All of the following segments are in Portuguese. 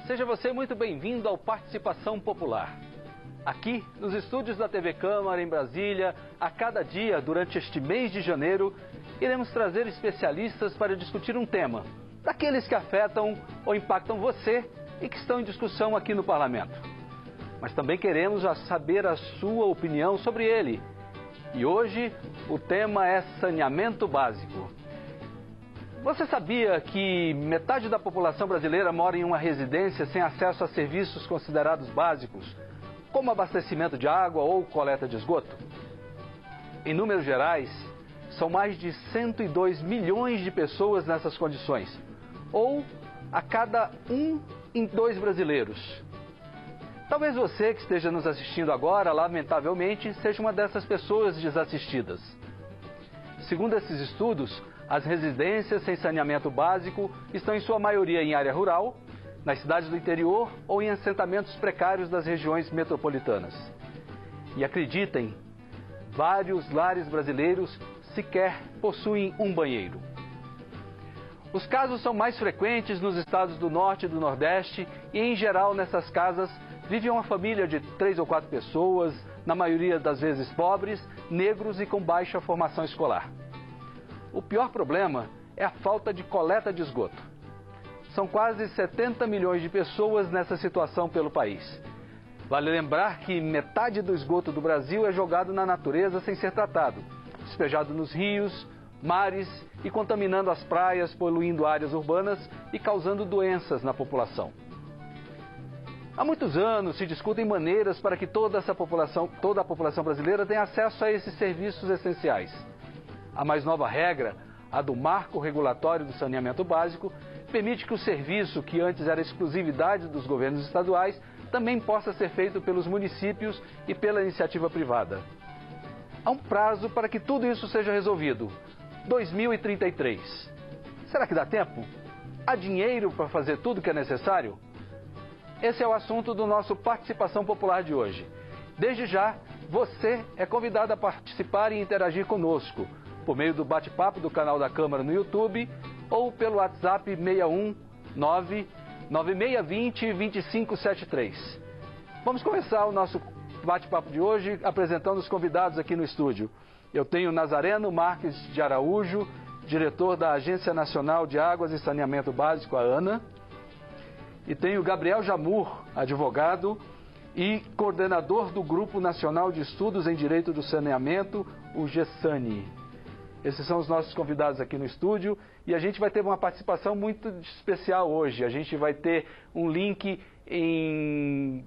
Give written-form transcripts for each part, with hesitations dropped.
seja você muito bem-vindo ao Participação Popular. Aqui, nos estúdios da TV Câmara, em Brasília, a cada dia, durante este mês de janeiro, iremos trazer especialistas para discutir um tema, daqueles que afetam ou impactam você e que estão em discussão aqui no Parlamento. Mas também queremos saber a sua opinião sobre ele. E hoje, o tema é saneamento básico. Você sabia que metade da população brasileira mora em uma residência sem acesso a serviços considerados básicos, como abastecimento de água ou coleta de esgoto? Em números gerais, são mais de 102 milhões de pessoas nessas condições, ou a cada 1 em 2 brasileiros. Talvez você que esteja nos assistindo agora, lamentavelmente, seja uma dessas pessoas desassistidas. Segundo esses estudos, as residências sem saneamento básico estão em sua maioria em área rural, nas cidades do interior ou em assentamentos precários das regiões metropolitanas. E acreditem, vários lares brasileiros sequer possuem um banheiro. Os casos são mais frequentes nos estados do Norte e do Nordeste e, em geral, nessas casas vive uma família de 3 ou 4 pessoas, na maioria das vezes pobres, negros e com baixa formação escolar. O pior problema é a falta de coleta de esgoto. São quase 70 milhões de pessoas nessa situação pelo país. Vale lembrar que metade do esgoto do Brasil é jogado na natureza sem ser tratado, despejado nos rios, mares e contaminando as praias, poluindo áreas urbanas e causando doenças na população. Há muitos anos se discutem maneiras para que toda a população brasileira tenha acesso a esses serviços essenciais. A mais nova regra, a do Marco Regulatório do Saneamento Básico, permite que o serviço, que antes era exclusividade dos governos estaduais, também possa ser feito pelos municípios e pela iniciativa privada. Há um prazo para que tudo isso seja resolvido: 2033. Será que dá tempo? Há dinheiro para fazer tudo o que é necessário? Esse é o assunto do nosso Participação Popular de hoje. Desde já, você é convidado a participar e interagir conosco, por meio do bate-papo do canal da Câmara no YouTube ou pelo WhatsApp 619-9620-2573. Vamos começar o nosso bate-papo de hoje apresentando os convidados aqui no estúdio. Eu tenho Nazareno Marques de Araújo, diretor da Agência Nacional de Águas e Saneamento Básico, a ANA. E tenho Gabriel Jamur, advogado e coordenador do Grupo Nacional de Estudos em Direito do Saneamento, o GESANI. Esses são os nossos convidados aqui no estúdio e a gente vai ter uma participação muito especial hoje. A gente vai ter um link em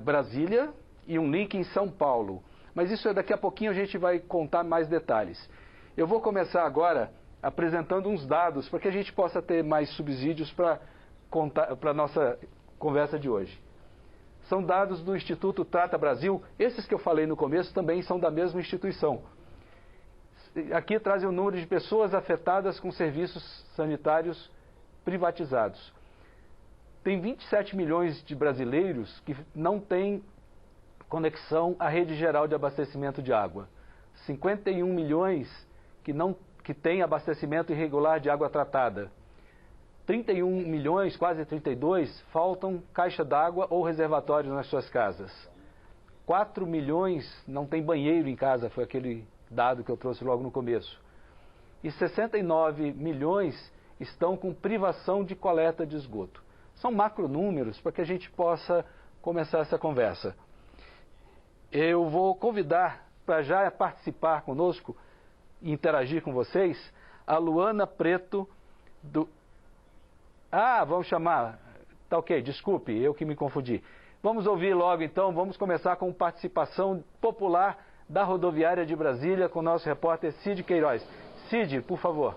Brasília e um link em São Paulo. Mas isso daqui a pouquinho a gente vai contar mais detalhes. Eu vou começar agora apresentando uns dados para que a gente possa ter mais subsídios para a nossa conversa de hoje. São dados do Instituto Trata Brasil. Esses que eu falei no começo também são da mesma instituição. Aqui trazem o número de pessoas afetadas com serviços sanitários privatizados. Tem 27 milhões de brasileiros que não têm conexão à rede geral de abastecimento de água. 51 milhões que têm abastecimento irregular de água tratada. 31 milhões, quase 32, faltam caixa d'água ou reservatórios nas suas casas. 4 milhões não têm banheiro em casa, foi aquele dado que eu trouxe logo no começo. E 69 milhões estão com privação de coleta de esgoto. São macronúmeros para que a gente possa começar essa conversa. Eu vou convidar para já participar conosco e interagir com vocês a Luana Preto do... vamos chamar... Tá ok, desculpe, eu que me confundi. Vamos ouvir logo então, vamos começar com participação popular da Rodoviária de Brasília com o nosso repórter Cid Queiroz. Cid, por favor.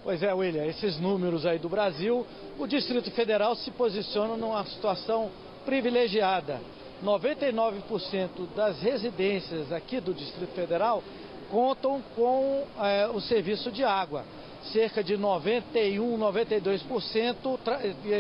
Pois é, William, esses números aí do Brasil, o Distrito Federal se posiciona numa situação privilegiada. 99% das residências aqui do Distrito Federal contam com o serviço de água. Cerca de 91, 92%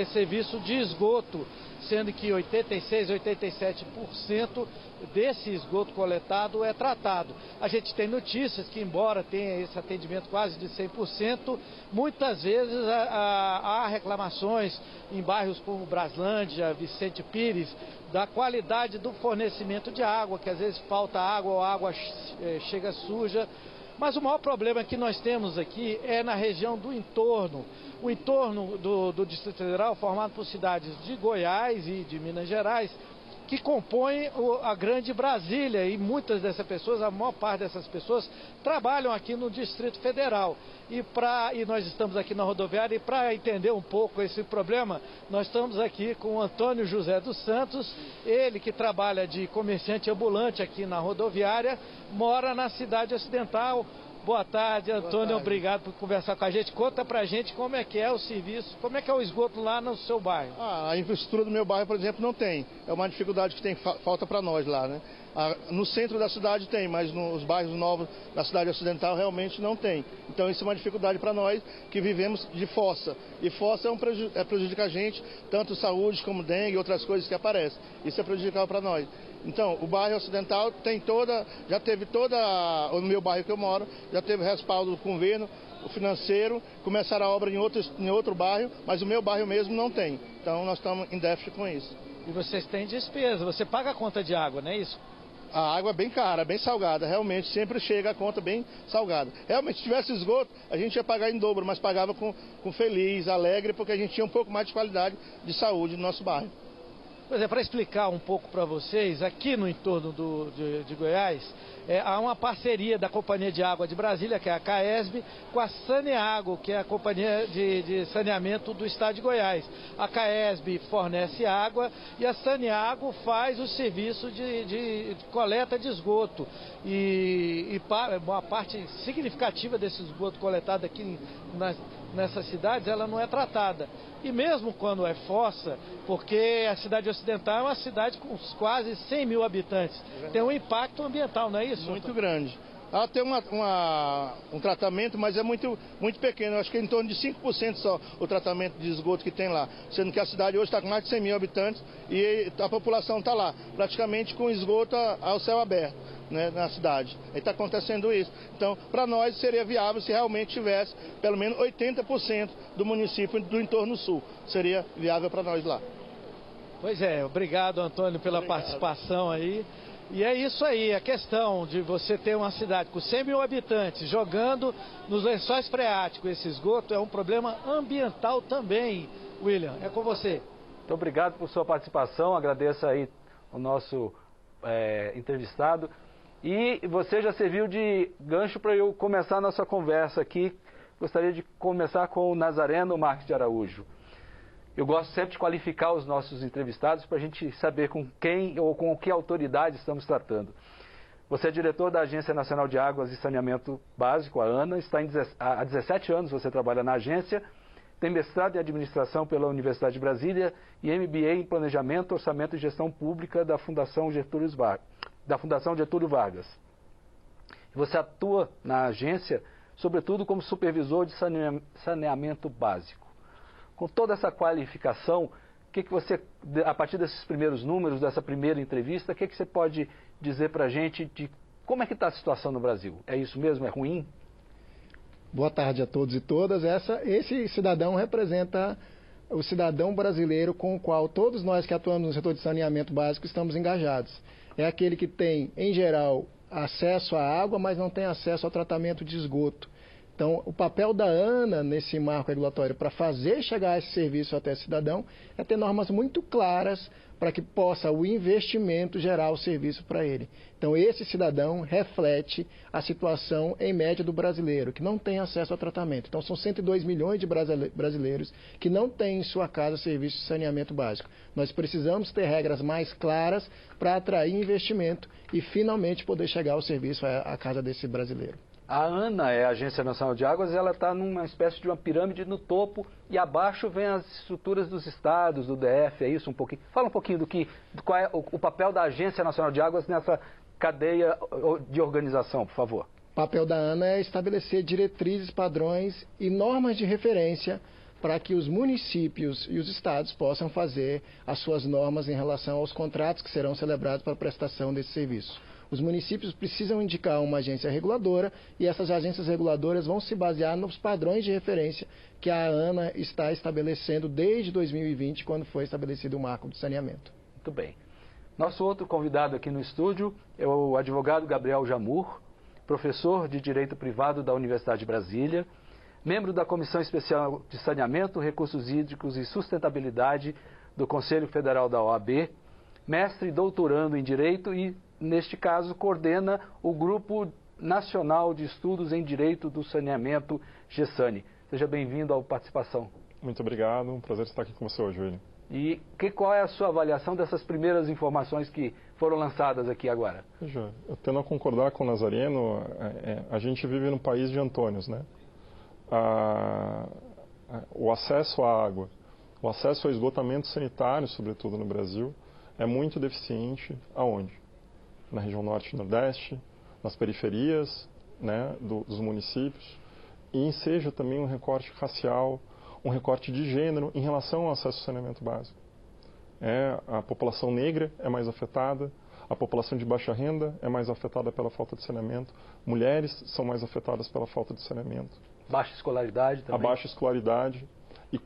serviço de esgoto sendo que 86%, 87% desse esgoto coletado é tratado. A gente tem notícias que, embora tenha esse atendimento quase de 100%, muitas vezes há reclamações em bairros como Braslândia, Vicente Pires, da qualidade do fornecimento de água, que às vezes falta água ou a água chega suja. Mas o maior problema que nós temos aqui é na região do entorno. O entorno do Distrito Federal, formado por cidades de Goiás e de Minas Gerais, que compõem a grande Brasília, e muitas dessas pessoas, a maior parte dessas pessoas, trabalham aqui no Distrito Federal. E nós estamos aqui na rodoviária, e para entender um pouco esse problema, nós estamos aqui com o Antônio José dos Santos, ele que trabalha de comerciante ambulante aqui na rodoviária, mora na cidade ocidental. Boa tarde, Antônio. Boa tarde. Obrigado por conversar com a gente. Conta pra gente como é que é o serviço, como é que é o esgoto lá no seu bairro. A infraestrutura do meu bairro, por exemplo, não tem. É uma dificuldade que falta para nós lá, né? No centro da cidade tem, mas nos bairros novos da cidade ocidental realmente não tem. Então isso é uma dificuldade para nós que vivemos de fossa. E fossa prejudica a gente, tanto saúde como dengue e outras coisas que aparecem. Isso é prejudicial para nós. Então, o bairro ocidental já teve no meu bairro que eu moro, já teve respaldo do governo, o financeiro, começaram a obra em outro bairro, mas o meu bairro mesmo não tem. Então, nós estamos em déficit com isso. E vocês têm despesa, você paga a conta de água, não é isso? A água é bem cara, bem salgada, realmente, sempre chega a conta bem salgada. Realmente, se tivesse esgoto, a gente ia pagar em dobro, mas pagava com feliz, alegre, porque a gente tinha um pouco mais de qualidade de saúde no nosso bairro. Pois é, para explicar um pouco para vocês, aqui no entorno de Goiás, há uma parceria da Companhia de Água de Brasília, que é a CAESB, com a Saneago, que é a Companhia de Saneamento do Estado de Goiás. A CAESB fornece água e a Saneago faz o serviço de coleta de esgoto. E uma parte significativa desse esgoto coletado aqui nessas cidades, ela não é tratada. E mesmo quando é fossa, porque a cidade ocidental é uma cidade com quase 100 mil habitantes, tem um impacto ambiental, não é isso? Muito grande. Ela tem um tratamento, mas é muito pequeno. Eu acho que é em torno de 5% só o tratamento de esgoto que tem lá. Sendo que a cidade hoje está com mais de 100 mil habitantes e a população está lá, praticamente com esgoto ao céu aberto, né, na cidade. Aí está acontecendo isso. Então, para nós seria viável se realmente tivesse pelo menos 80% do município do entorno sul. Seria viável para nós lá. Pois é, obrigado, Antônio, pela participação aí. E é isso aí, a questão de você ter uma cidade com 100 mil habitantes jogando nos lençóis freáticos esse esgoto é um problema ambiental também. William, é com você. Muito obrigado por sua participação, agradeço aí o nosso entrevistado. E você já serviu de gancho para eu começar a nossa conversa aqui. Gostaria de começar com o Nazareno Marques de Araújo. Eu gosto sempre de qualificar os nossos entrevistados para a gente saber com quem ou com que autoridade estamos tratando. Você é diretor da Agência Nacional de Águas e Saneamento Básico, a ANA, há 17 anos você trabalha na agência, tem mestrado em Administração pela Universidade de Brasília e MBA em Planejamento, Orçamento e Gestão Pública da Fundação Getúlio Vargas. Você atua na agência, sobretudo como supervisor de saneamento básico. Com toda essa qualificação, o que você, a partir desses primeiros números, dessa primeira entrevista, o que você pode dizer para a gente de como é que está a situação no Brasil? É isso mesmo? É ruim? Boa tarde a todos e todas. Esse cidadão representa o cidadão brasileiro com o qual todos nós que atuamos no setor de saneamento básico estamos engajados. É aquele que tem, em geral, acesso à água, mas não tem acesso ao tratamento de esgoto. Então, o papel da ANA nesse marco regulatório para fazer chegar esse serviço até o cidadão é ter normas muito claras para que possa o investimento gerar o serviço para ele. Então, esse cidadão reflete a situação em média do brasileiro, que não tem acesso ao tratamento. Então, são 102 milhões de brasileiros que não têm em sua casa serviço de saneamento básico. Nós precisamos ter regras mais claras para atrair investimento e, finalmente, poder chegar o serviço à casa desse brasileiro. A ANA é a Agência Nacional de Águas, ela está numa espécie de uma pirâmide no topo e abaixo vem as estruturas dos estados, do DF, é isso um pouquinho? Fala um pouquinho qual é o papel da Agência Nacional de Águas nessa cadeia de organização, por favor. O papel da ANA é estabelecer diretrizes, padrões e normas de referência para que os municípios e os estados possam fazer as suas normas em relação aos contratos que serão celebrados para a prestação desse serviço. Os municípios precisam indicar uma agência reguladora e essas agências reguladoras vão se basear nos padrões de referência que a ANA está estabelecendo desde 2020, quando foi estabelecido o marco do saneamento. Muito bem. Nosso outro convidado aqui no estúdio é o advogado Gabriel Jamur, professor de Direito Privado da Universidade de Brasília, membro da Comissão Especial de Saneamento, Recursos Hídricos e Sustentabilidade do Conselho Federal da OAB, mestre e doutorando em Direito e, neste caso, coordena o Grupo Nacional de Estudos em Direito do Saneamento, GESANE. Seja bem-vindo à participação. Muito obrigado, um prazer estar aqui com você hoje, William. E qual é a sua avaliação dessas primeiras informações que foram lançadas aqui agora? Veja, eu tendo a concordar com o Nazareno, a gente vive num país de Antônios, né? O acesso à água, o acesso ao esgotamento sanitário, sobretudo no Brasil, é muito deficiente. Aonde? Na região norte e nordeste, nas periferias, né, dos municípios, e seja também um recorte racial, um recorte de gênero em relação ao acesso ao saneamento básico. A população negra é mais afetada, a população de baixa renda é mais afetada pela falta de saneamento, mulheres são mais afetadas pela falta de saneamento. Baixa escolaridade também. A baixa escolaridade. E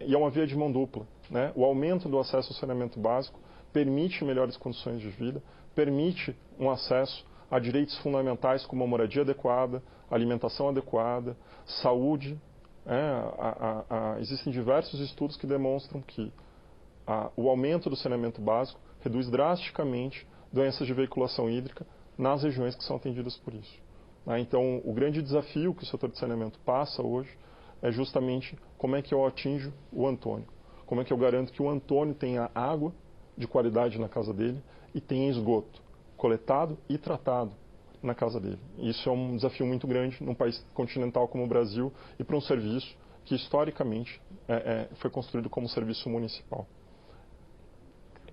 e é uma via de mão dupla, né? O aumento do acesso ao saneamento básico permite melhores condições de vida, permite um acesso a direitos fundamentais como a moradia adequada, alimentação adequada, saúde. Existem diversos estudos que demonstram que o aumento do saneamento básico reduz drasticamente doenças de veiculação hídrica nas regiões que são atendidas por isso. Então, o grande desafio que o setor de saneamento passa hoje é justamente como é que eu atinjo o Antônio. Como é que eu garanto que o Antônio tenha água de qualidade na casa dele e tenha esgoto coletado e tratado na casa dele. Isso é um desafio muito grande num país continental como o Brasil e para um serviço que historicamente foi construído como serviço municipal.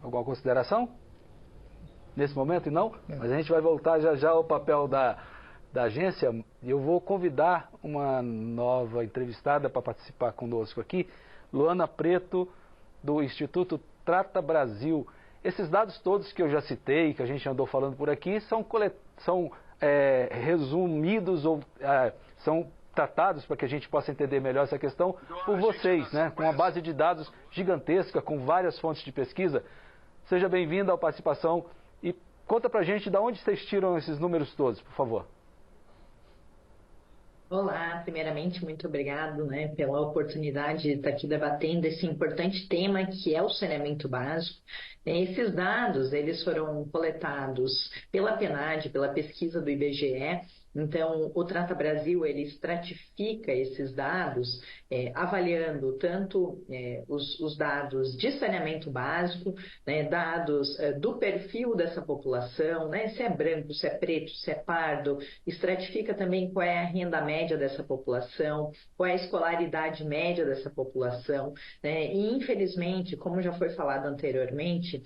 Alguma consideração? Nesse momento, não? Mas a gente vai voltar já já ao papel da agência. Eu vou convidar uma nova entrevistada para participar conosco aqui, Luana Preto, do Instituto Trata Brasil. Esses dados todos que eu já citei, que a gente andou falando por aqui, são resumidos ou são tratados para que a gente possa entender melhor essa questão por vocês, né? Com uma base de dados gigantesca, com várias fontes de pesquisa. Seja bem-vindo à participação e conta pra gente de onde vocês tiram esses números todos, por favor. Olá, primeiramente, muito obrigado, pela oportunidade de estar aqui debatendo esse importante tema que é o saneamento básico. Esses dados, eles foram coletados pela PNAD, pela pesquisa do IBGE. Então, o Trata Brasil, ele estratifica esses dados, avaliando tanto os dados de saneamento básico, dados do perfil dessa população, se é branco, se é preto, se é pardo, estratifica também qual é a renda média dessa população, qual é a escolaridade média dessa população, e infelizmente, como já foi falado anteriormente,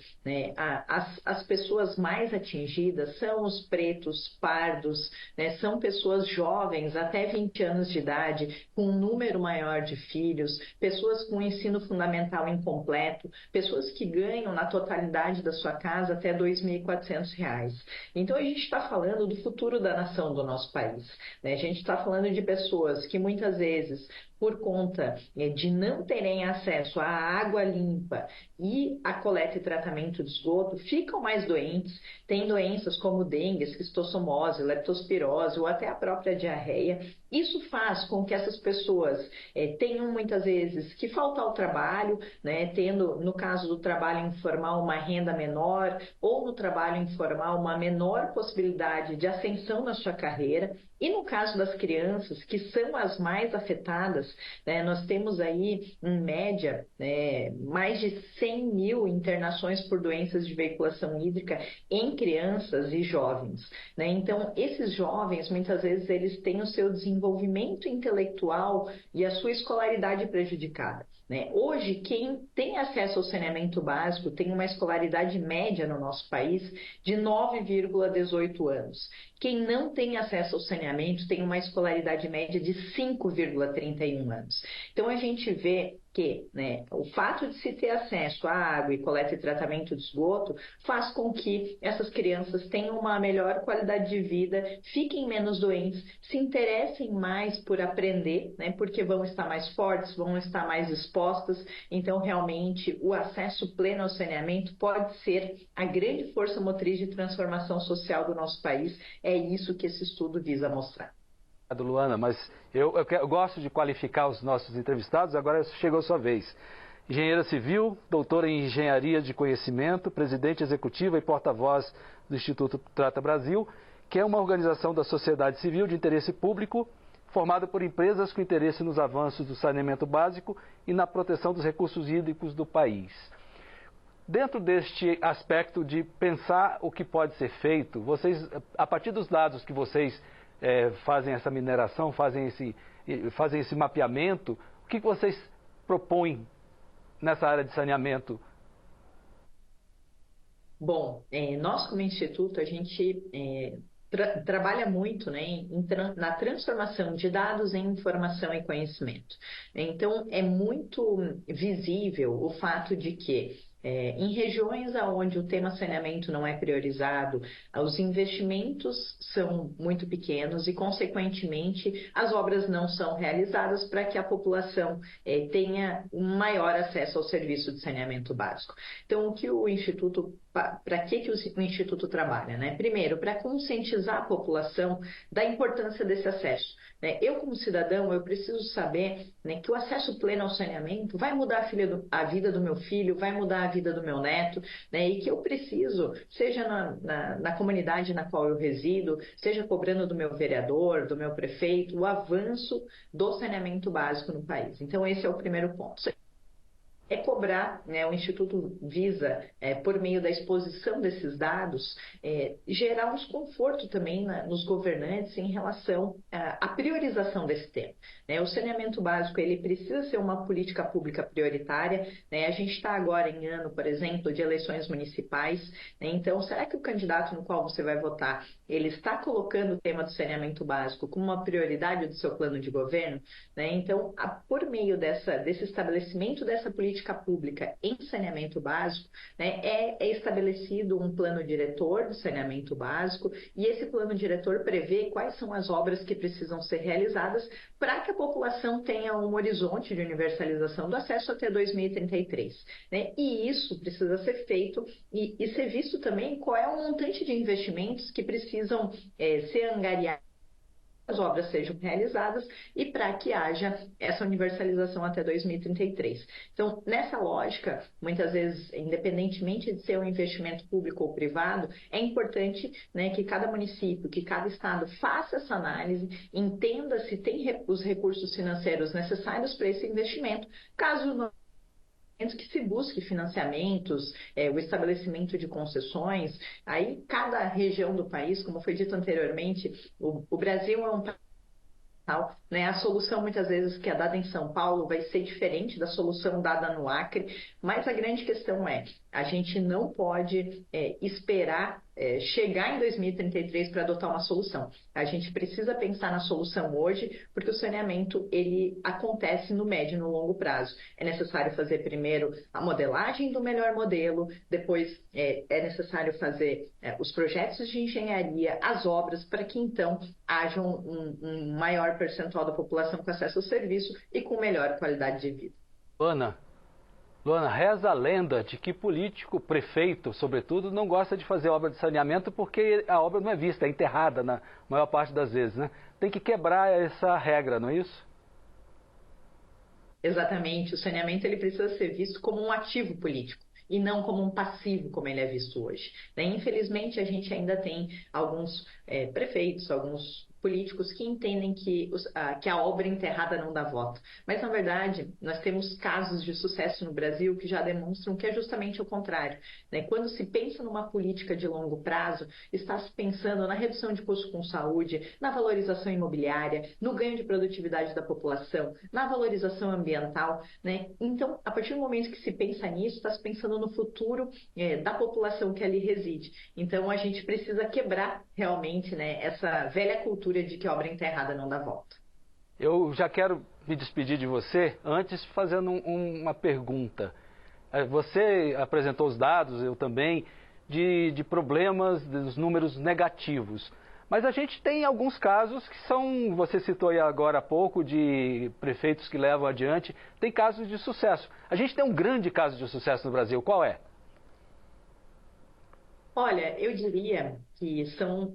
as pessoas mais atingidas são os pretos, pardos, são pessoas jovens, até 20 anos de idade, com um número maior de filhos, pessoas com ensino fundamental incompleto, pessoas que ganham na totalidade da sua casa até R$ 2.400. Então, a gente está falando do futuro da nação do nosso país. A gente está falando de pessoas que muitas vezes, por conta de não terem acesso à água limpa e a coleta e tratamento de esgoto, ficam mais doentes, têm doenças como dengue, esquistossomose, leptospirose ou até a própria diarreia. Isso faz com que essas pessoas tenham muitas vezes que faltar ao trabalho, tendo, no caso do trabalho informal, uma renda menor, ou no trabalho informal, uma menor possibilidade de ascensão na sua carreira. E no caso das crianças, que são as mais afetadas, nós temos aí, em média, mais de 100 mil internações por doenças de veiculação hídrica em crianças e jovens. Então, esses jovens, muitas vezes, eles têm o seu desenvolvimento desenvolvimento intelectual e a sua escolaridade prejudicada. Hoje, quem tem acesso ao saneamento básico tem uma escolaridade média no nosso país de 9,18 anos. Quem não tem acesso ao saneamento tem uma escolaridade média de 5,31 anos. Então, a gente vê que o fato de se ter acesso à água e coleta e tratamento de esgoto faz com que essas crianças tenham uma melhor qualidade de vida, fiquem menos doentes, se interessem mais por aprender, porque vão estar mais fortes, vão estar mais expostas. Então, realmente, o acesso pleno ao saneamento pode ser a grande força motriz de transformação social do nosso país. É isso que esse estudo visa mostrar. Luana, mas eu gosto de qualificar os nossos entrevistados, agora chegou a sua vez. Engenheira civil, doutora em engenharia de conhecimento, presidente executiva e porta-voz do Instituto Trata Brasil, que é uma organização da sociedade civil de interesse público, formada por empresas com interesse nos avanços do saneamento básico e na proteção dos recursos hídricos do país. Dentro deste aspecto de pensar o que pode ser feito, vocês, a partir dos dados que vocês fazem essa mineração, fazem esse mapeamento, o que vocês propõem nessa área de saneamento? Bom, nós como Instituto, a gente trabalha muito na transformação de dados em informação e conhecimento. Então, é muito visível o fato de que em regiões onde o tema saneamento não é priorizado, os investimentos são muito pequenos e, consequentemente, as obras não são realizadas para que a população tenha um maior acesso ao serviço de saneamento básico. Então, o que o Instituto, para que o Instituto trabalha? Primeiro, para conscientizar a população da importância desse acesso. Eu, como cidadão, eu preciso saber que o acesso pleno ao saneamento vai mudar a vida do meu filho, vai mudar a vida do meu neto, e que eu preciso, seja na comunidade na qual eu resido, seja cobrando do meu vereador, do meu prefeito, o avanço do saneamento básico no país. Então, esse é o primeiro ponto. É cobrar, o Instituto visa, por meio da exposição desses dados, gerar um desconforto também nos governantes em relação à priorização desse tema. O saneamento básico ele precisa ser uma política pública prioritária. A gente está agora em ano, por exemplo, de eleições municipais. Então, será que o candidato no qual você vai votar, ele está colocando o tema do saneamento básico como uma prioridade do seu plano de governo? Então, por meio desse estabelecimento dessa política pública em saneamento básico, é estabelecido um plano diretor de saneamento básico e esse plano diretor prevê quais são as obras que precisam ser realizadas para que a população tenha um horizonte de universalização do acesso até 2033. E isso precisa ser feito e ser visto também qual é o montante de investimentos que precisam ser angariados, as obras sejam realizadas e para que haja essa universalização até 2033. Então, nessa lógica, muitas vezes, independentemente de ser um investimento público ou privado, é importante que cada município, que cada estado faça essa análise, entenda se tem os recursos financeiros necessários para esse investimento, caso não, que se busque financiamentos, o estabelecimento de concessões. Aí cada região do país, como foi dito anteriormente, o Brasil é um país, a solução muitas vezes que é dada em São Paulo vai ser diferente da solução dada no Acre, mas a grande questão a gente não pode esperar chegar em 2033 para adotar uma solução. A gente precisa pensar na solução hoje, porque o saneamento ele acontece no médio e no longo prazo. É necessário fazer primeiro a modelagem do melhor modelo, depois é necessário fazer os projetos de engenharia, as obras, para que então haja um maior percentual da população com acesso ao serviço e com melhor qualidade de vida. Luana, reza a lenda de que político, prefeito, sobretudo, não gosta de fazer obra de saneamento porque a obra não é vista, é enterrada na maior parte das vezes, Tem que quebrar essa regra, não é isso? Exatamente. O saneamento ele precisa ser visto como um ativo político e não como um passivo, como ele é visto hoje. Infelizmente, a gente ainda tem alguns prefeitos, alguns políticos que entendem que a obra enterrada não dá voto. Mas, na verdade, nós temos casos de sucesso no Brasil que já demonstram que é justamente o contrário, né? Quando se pensa numa política de longo prazo, está se pensando na redução de custos com saúde, na valorização imobiliária, no ganho de produtividade da população, na valorização ambiental, né? Então, a partir do momento que se pensa nisso, está se pensando no futuro da população que ali reside. Então, a gente precisa quebrar realmente, né, essa velha cultura de que obra enterrada não dá volta. Eu já quero me despedir de você, antes fazendo uma pergunta. Você apresentou os dados, eu também, de problemas, dos números negativos. Mas a gente tem alguns casos que são, você citou aí agora há pouco, de prefeitos que levam adiante, tem casos de sucesso. A gente tem um grande caso de sucesso no Brasil, qual é? Olha, eu diria que São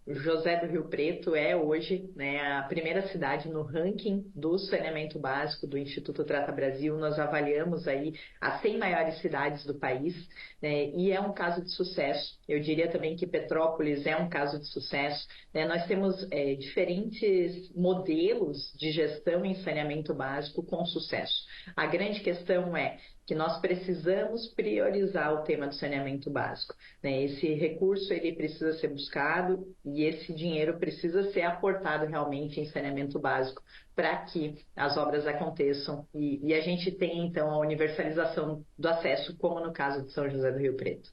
José do Rio Preto é hoje, né, a primeira cidade no ranking do saneamento básico do Instituto Trata Brasil. Nós avaliamos aí as 100 maiores cidades do país, né, e é um caso de sucesso. Eu diria também que Petrópolis é um caso de sucesso, né? Nós temos diferentes modelos de gestão em saneamento básico com sucesso. A grande questão é que nós precisamos priorizar o tema do saneamento básico, né? Esse recurso ele precisa ser buscado e esse dinheiro precisa ser aportado realmente em saneamento básico para que as obras aconteçam e a gente tenha então a universalização do acesso, como no caso de São José do Rio Preto.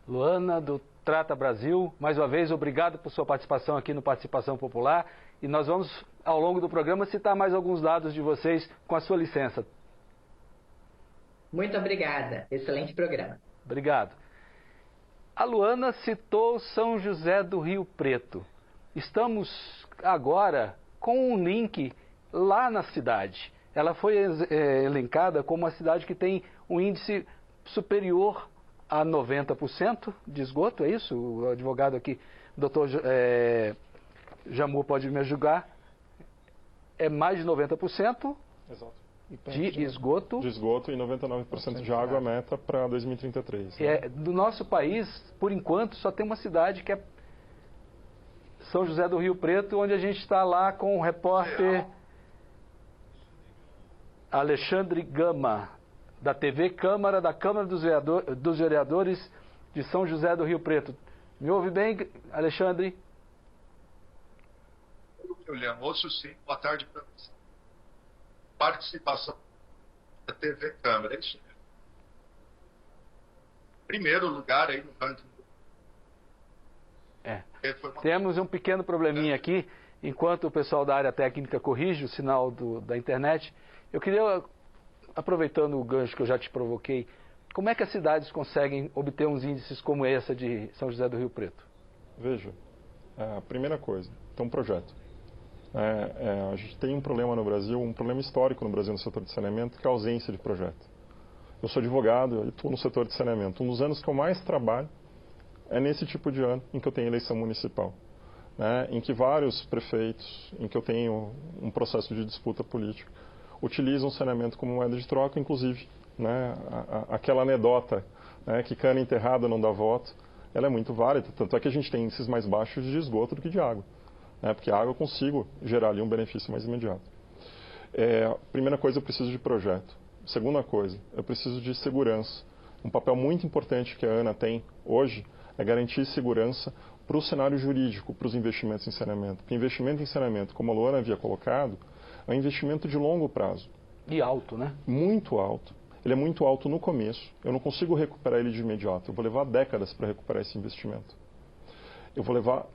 Luana, do Trata Brasil, mais uma vez, obrigado por sua participação aqui no Participação Popular e nós vamos, ao longo do programa, citar mais alguns dados de vocês, com a sua licença. Muito obrigada. Excelente programa. Obrigado. A Luana citou São José do Rio Preto. Estamos agora com um link lá na cidade. Ela foi elencada como uma cidade que tem um índice superior a 90% de esgoto, é isso? O advogado aqui, o doutor Jamur, pode me ajudar. É mais de 90%. Exato. De esgoto. De esgoto e 99% de água meta para 2033. Né? Do nosso país, por enquanto, só tem uma cidade que é São José do Rio Preto, onde a gente está lá com o repórter Alexandre Gama, da TV Câmara, da Câmara dos Vereadores de São José do Rio Preto. Me ouve bem, Alexandre? William, ouço sim. Boa tarde para você. Participação da TV Câmara, é isso mesmo. Primeiro lugar aí no ranking. Temos um pequeno probleminha aqui, enquanto o pessoal da área técnica corrige o sinal da internet. Eu queria, aproveitando o gancho que eu já te provoquei, como é que as cidades conseguem obter uns índices como essa de São José do Rio Preto? Veja, a primeira coisa, tem um projeto. A gente tem um problema no Brasil, um problema histórico no Brasil no setor de saneamento, que é a ausência de projeto. Eu sou advogado e estou no setor de saneamento. Um dos anos que eu mais trabalho é nesse tipo de ano em que eu tenho eleição municipal, né, em que vários prefeitos, em que eu tenho um processo de disputa política, utilizam o saneamento como moeda de troca, inclusive, né, aquela anedota, né, que cana enterrada não dá voto, ela é muito válida, tanto é que a gente tem índices mais baixos de esgoto do que de água. Porque a água eu consigo gerar ali um benefício mais imediato. Primeira coisa, eu preciso de projeto. Segunda coisa, eu preciso de segurança. Um papel muito importante que a ANA tem hoje é garantir segurança para o cenário jurídico, para os investimentos em saneamento. Porque investimento em saneamento, como a Luana havia colocado, é um investimento de longo prazo. E alto, né? Muito alto. Ele é muito alto no começo. Eu não consigo recuperar ele de imediato. Eu vou levar décadas para recuperar esse investimento. Eu vou levar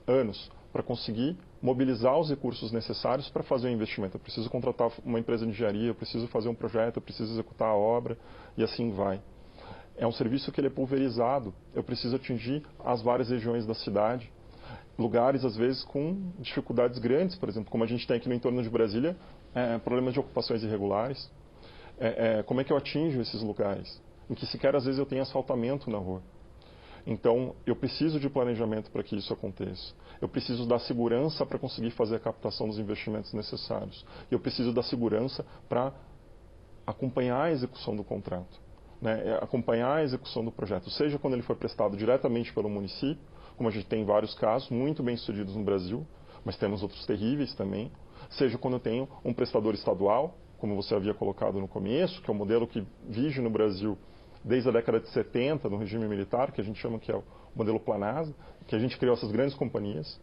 anos, para conseguir mobilizar os recursos necessários para fazer o investimento. Eu preciso contratar uma empresa de engenharia, eu preciso fazer um projeto, eu preciso executar a obra e assim vai. É um serviço que ele é pulverizado, eu preciso atingir as várias regiões da cidade, lugares às vezes com dificuldades grandes, por exemplo, como a gente tem aqui no entorno de Brasília, problemas de ocupações irregulares. Como é que eu atinjo esses lugares? Em que sequer às vezes eu tenho asfaltamento na rua. Então, eu preciso de planejamento para que isso aconteça. Eu preciso da segurança para conseguir fazer a captação dos investimentos necessários. E eu preciso da segurança para acompanhar a execução do contrato. né, é acompanhar a execução do projeto, seja quando ele foi prestado diretamente pelo município, como a gente tem vários casos muito bem sucedidos no Brasil, mas temos outros terríveis também, seja quando eu tenho um prestador estadual, como você havia colocado no começo, que é o modelo que vige no Brasil desde a década de 70, no regime militar, que a gente chama que é o modelo Planasa, que a gente criou essas grandes companhias,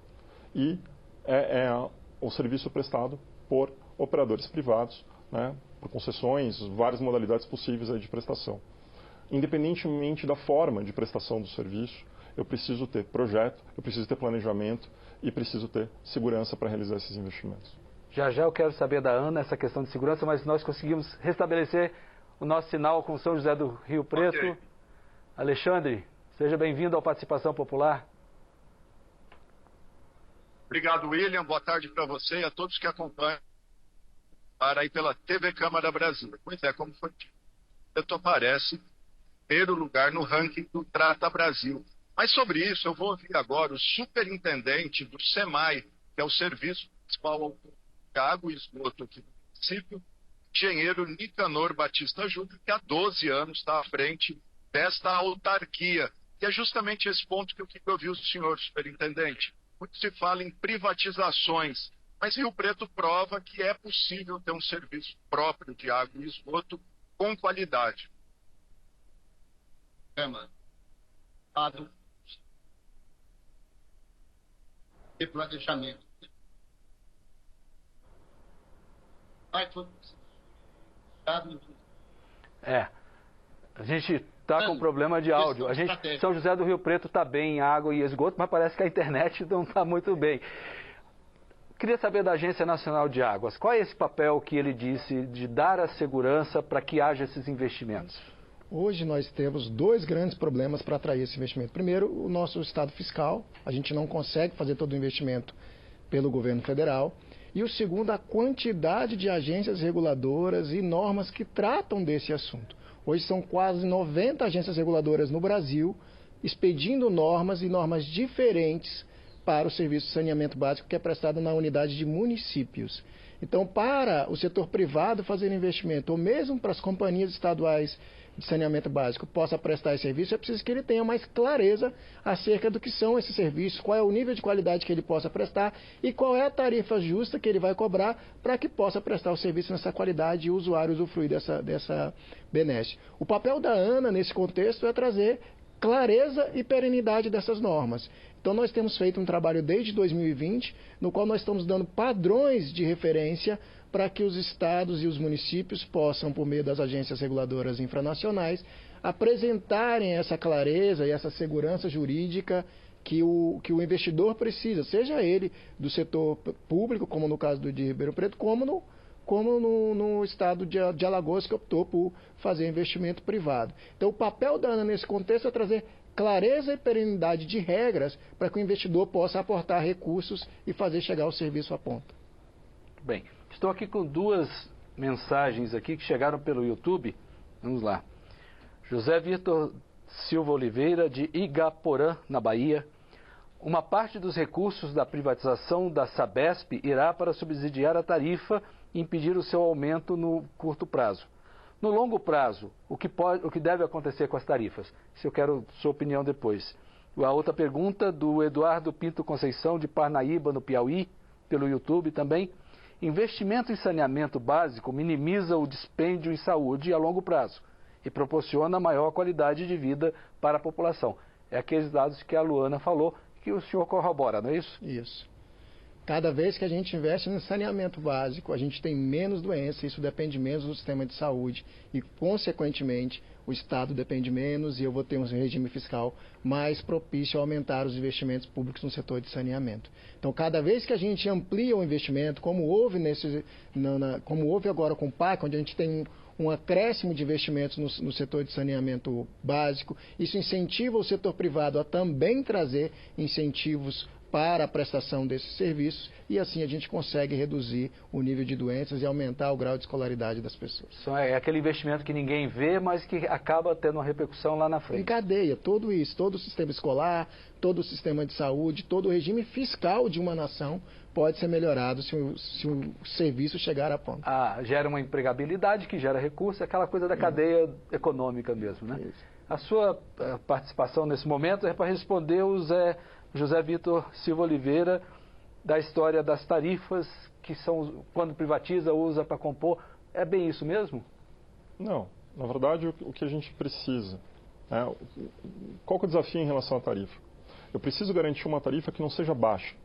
e é o serviço prestado por operadores privados, né, por concessões, várias modalidades possíveis aí de prestação. Independentemente da forma de prestação do serviço, eu preciso ter projeto, eu preciso ter planejamento e preciso ter segurança para realizar esses investimentos. Já eu quero saber da Ana essa questão de segurança, mas nós conseguimos restabelecer o nosso sinal com São José do Rio Preto. Okay. Alexandre, seja bem-vindo ao Participação Popular. Obrigado, William. Boa tarde para você e a todos que acompanham aí pela TV Câmara Brasil. Pois é, como foi dito, o aparece em primeiro lugar no ranking do Trata Brasil. Mas sobre isso eu vou ouvir agora o superintendente do SEMAI, que é o Serviço Municipal de Água e Esgoto aqui do município, engenheiro Nicanor Batista Júnior, que há 12 anos está à frente desta autarquia. E é justamente esse ponto que eu queria ouvir o senhor superintendente. Muito se fala em privatizações, mas Rio Preto prova que é possível ter um serviço próprio de água e esgoto com qualidade. De planejamento. A gente está com problema de áudio. São José do Rio Preto está bem em água e esgoto, mas parece que a internet não está muito bem. Queria saber da Agência Nacional de Águas, qual é esse papel que ele disse de dar a segurança para que haja esses investimentos? Hoje nós temos dois grandes problemas para atrair esse investimento. Primeiro, o nosso estado fiscal, a gente não consegue fazer todo o investimento pelo governo federal. E o segundo, a quantidade de agências reguladoras e normas que tratam desse assunto. Hoje são quase 90 agências reguladoras no Brasil, expedindo normas e normas diferentes para o serviço de saneamento básico que é prestado na unidade de municípios. Então, para o setor privado fazer investimento, ou mesmo para as companhias estaduais de saneamento básico possa prestar esse serviço, é preciso que ele tenha mais clareza acerca do que são esses serviços, qual é o nível de qualidade que ele possa prestar e qual é a tarifa justa que ele vai cobrar para que possa prestar o serviço nessa qualidade e o usuário usufruir dessa benesse. O papel da ANA nesse contexto é trazer clareza e perenidade dessas normas. Então nós temos feito um trabalho desde 2020, no qual nós estamos dando padrões de referência para que os estados e os municípios possam, por meio das agências reguladoras infranacionais, apresentarem essa clareza e essa segurança jurídica que o investidor precisa, seja ele do setor público, como no caso de Ribeirão Preto, como no estado de Alagoas, que optou por fazer investimento privado. Então, o papel da ANA nesse contexto é trazer clareza e perenidade de regras para que o investidor possa aportar recursos e fazer chegar o serviço à ponta. Bem, estou aqui com duas mensagens aqui que chegaram pelo YouTube. Vamos lá. José Vitor Silva Oliveira, de Igaporã, na Bahia. Uma parte dos recursos da privatização da Sabesp irá para subsidiar a tarifa e impedir o seu aumento no curto prazo. No longo prazo, o que deve acontecer com as tarifas? Se eu quero sua opinião depois. A outra pergunta do Eduardo Pinto Conceição, de Parnaíba, no Piauí, pelo YouTube também. Investimento em saneamento básico minimiza o dispêndio em saúde a longo prazo e proporciona maior qualidade de vida para a população. É aqueles dados que a Luana falou, que o senhor corrobora, não é isso? Isso. Cada vez que a gente investe no saneamento básico, a gente tem menos doença, isso depende menos do sistema de saúde e, consequentemente, o Estado depende menos e eu vou ter um regime fiscal mais propício a aumentar os investimentos públicos no setor de saneamento. Então, cada vez que a gente amplia o investimento, como houve agora com o PAC, onde a gente tem um acréscimo de investimentos no setor de saneamento básico, isso incentiva o setor privado a também trazer incentivos para a prestação desses serviços e assim a gente consegue reduzir o nível de doenças e aumentar o grau de escolaridade das pessoas. É aquele investimento que ninguém vê, mas que acaba tendo uma repercussão lá na frente. Em cadeia, tudo isso, todo o sistema escolar, todo o sistema de saúde, todo o regime fiscal de uma nação pode ser melhorado se o serviço chegar a ponto. Gera uma empregabilidade que gera recurso, aquela coisa da cadeia econômica mesmo, né? Isso. A sua participação nesse momento é para responder o José Vitor Silva Oliveira, da história das tarifas, que são, quando privatiza, usa para compor. É bem isso mesmo? Não. Na verdade, o que a gente precisa... Qual que é o desafio em relação à tarifa? Eu preciso garantir uma tarifa que não seja baixa.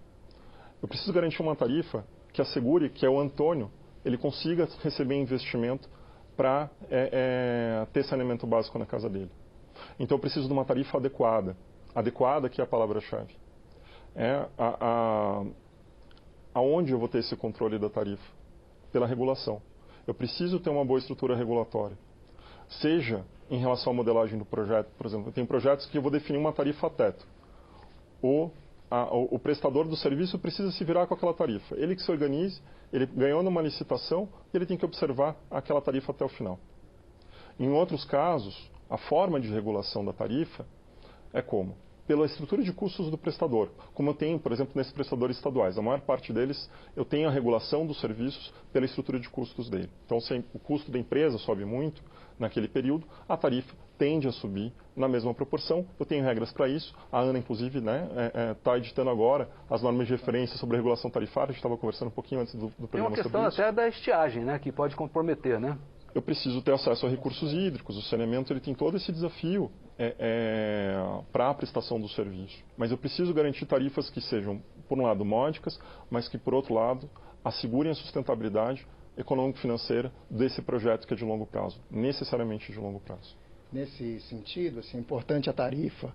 Eu preciso garantir uma tarifa que assegure que o Antônio ele consiga receber investimento para ter saneamento básico na casa dele. Então eu preciso de uma tarifa adequada. Adequada que é a palavra-chave. Aonde eu vou ter esse controle da tarifa? Pela regulação. Eu preciso ter uma boa estrutura regulatória. Seja em relação à modelagem do projeto, por exemplo, tem projetos que eu vou definir uma tarifa a teto. O prestador do serviço precisa se virar com aquela tarifa. Ele que se organize, ele ganhou numa licitação, ele tem que observar aquela tarifa até o final. Em outros casos, a forma de regulação da tarifa é como? Pela estrutura de custos do prestador, como eu tenho, por exemplo, nesses prestadores estaduais. A maior parte deles, eu tenho a regulação dos serviços pela estrutura de custos dele. Então, se o custo da empresa sobe muito naquele período, a tarifa tende a subir na mesma proporção. Eu tenho regras para isso. A Ana, inclusive, está editando agora as normas de referência sobre a regulação tarifária. A gente estava conversando um pouquinho antes do programa sobre isso. Tem uma questão até da estiagem, né, que pode comprometer, né? Eu preciso ter acesso a recursos hídricos. O saneamento ele tem todo esse desafio para a prestação do serviço. Mas eu preciso garantir tarifas que sejam, por um lado, módicas, mas que, por outro lado, assegurem a sustentabilidade econômico-financeira desse projeto que é de longo prazo, necessariamente de longo prazo. Nesse sentido, assim, é importante a tarifa,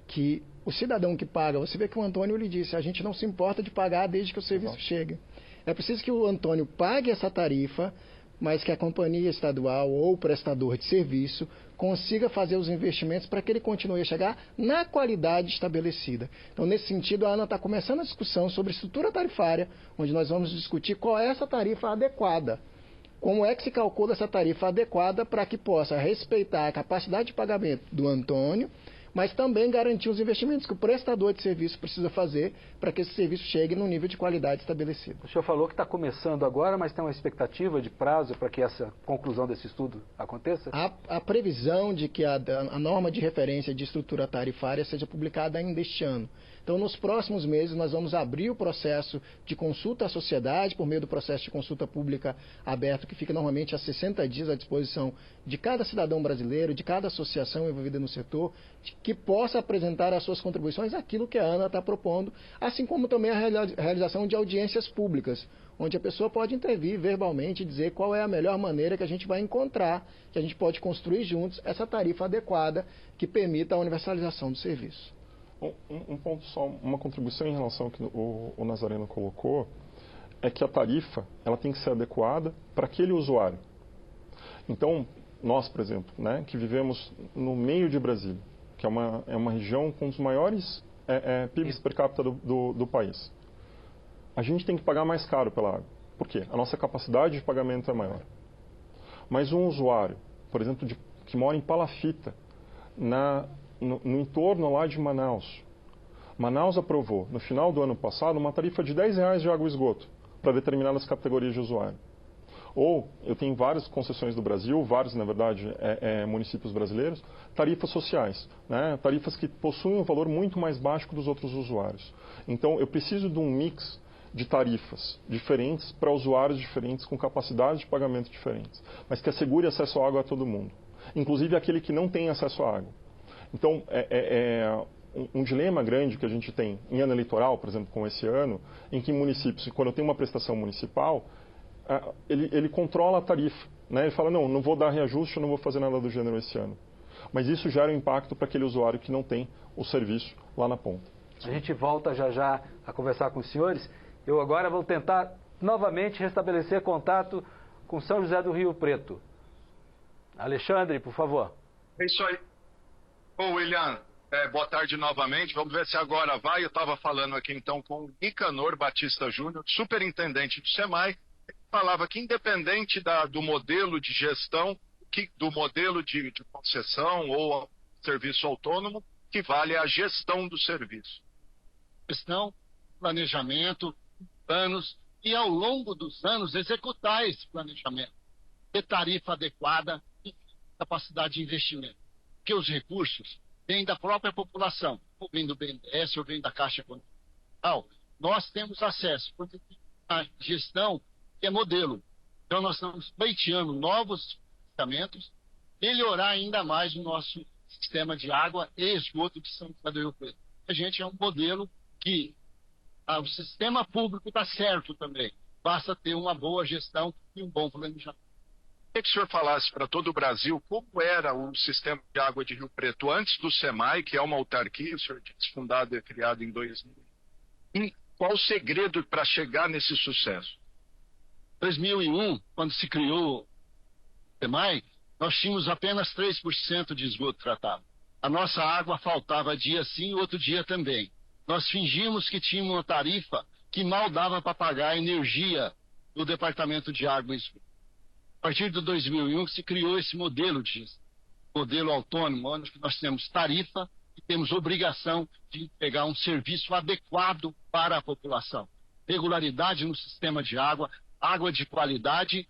que o cidadão que paga, você vê que o Antônio lhe disse, a gente não se importa de pagar desde que o serviço chegue. É preciso que o Antônio pague essa tarifa, mas que a companhia estadual ou o prestador de serviço consiga fazer os investimentos para que ele continue a chegar na qualidade estabelecida. Então, nesse sentido, a Ana está começando a discussão sobre estrutura tarifária, onde nós vamos discutir qual é essa tarifa adequada. Como é que se calcula essa tarifa adequada para que possa respeitar a capacidade de pagamento do Antônio, mas também garantir os investimentos que o prestador de serviço precisa fazer para que esse serviço chegue no nível de qualidade estabelecido. O senhor falou que está começando agora, mas tem uma expectativa de prazo para que essa conclusão desse estudo aconteça? A previsão de que a norma de referência de estrutura tarifária seja publicada ainda este ano. Então, nos próximos meses, nós vamos abrir o processo de consulta à sociedade, por meio do processo de consulta pública aberto, que fica normalmente há 60 dias à disposição de cada cidadão brasileiro, de cada associação envolvida no setor, que possa apresentar as suas contribuições àquilo que a Ana está propondo, assim como também a realização de audiências públicas, onde a pessoa pode intervir verbalmente e dizer qual é a melhor maneira que a gente vai encontrar, que a gente pode construir juntos essa tarifa adequada que permita a universalização do serviço. Um ponto só, uma contribuição em relação ao que o Nazareno colocou, é que a tarifa ela tem que ser adequada para aquele usuário. Então, nós, por exemplo, que vivemos no meio de Brasília, que é uma região com os maiores PIBs per capita do país, a gente tem que pagar mais caro pela água. Por quê? A nossa capacidade de pagamento é maior. Mas um usuário, por exemplo, que mora em Palafita, no entorno lá de Manaus. Manaus aprovou, no final do ano passado, uma tarifa de R$10 de água e esgoto para determinadas categorias de usuário. Ou, eu tenho várias concessões do Brasil, vários, na verdade, municípios brasileiros, tarifas sociais, tarifas que possuem um valor muito mais baixo que dos outros usuários. Então, eu preciso de um mix de tarifas diferentes para usuários diferentes, com capacidades de pagamento diferentes, mas que assegure acesso à água a todo mundo, inclusive aquele que não tem acesso à água. Então, um dilema grande que a gente tem em ano eleitoral, por exemplo, como esse ano, em que municípios, quando eu tenho uma prestação municipal, ele controla a tarifa. Ele fala, não vou dar reajuste, eu não vou fazer nada do gênero esse ano. Mas isso gera um impacto para aquele usuário que não tem o serviço lá na ponta. A gente volta já a conversar com os senhores. Eu agora vou tentar novamente restabelecer contato com São José do Rio Preto. Alexandre, por favor. É isso aí. Ô, William, boa tarde novamente. Vamos ver se agora vai. Eu estava falando aqui então com o Nicanor Batista Júnior, superintendente do SEMAI. Ele falava que independente do modelo de gestão, do modelo de concessão ou serviço autônomo, que vale a gestão do serviço. Gestão, planejamento, anos e, ao longo dos anos, executar esse planejamento, ter tarifa adequada e capacidade de investimento. Porque os recursos vêm da própria população, ou vêm do BNDES, ou vêm da Caixa Econômica. Nós temos acesso, porque tem a gestão que é modelo. Então, nós estamos pleiteando novos financiamentos, melhorar ainda mais o nosso sistema de água e esgoto de São José do Rio Preto. A gente é um modelo que o sistema público está certo também. Basta ter uma boa gestão e um bom planejamento. Queria que o senhor falasse para todo o Brasil como era o sistema de água de Rio Preto antes do SEMAI, que é uma autarquia, o senhor disse, fundado e criado em 2000. E qual o segredo para chegar nesse sucesso? Em 2001, quando se criou o SEMAI, nós tínhamos apenas 3% de esgoto tratado. A nossa água faltava dia sim e outro dia também. Nós fingimos que tínhamos uma tarifa que mal dava para pagar a energia do Departamento de Água e Esgoto. A partir de 2001 se criou esse modelo modelo autônomo, onde nós temos tarifa e temos obrigação de entregar um serviço adequado para a população. Regularidade no sistema de água, água de qualidade,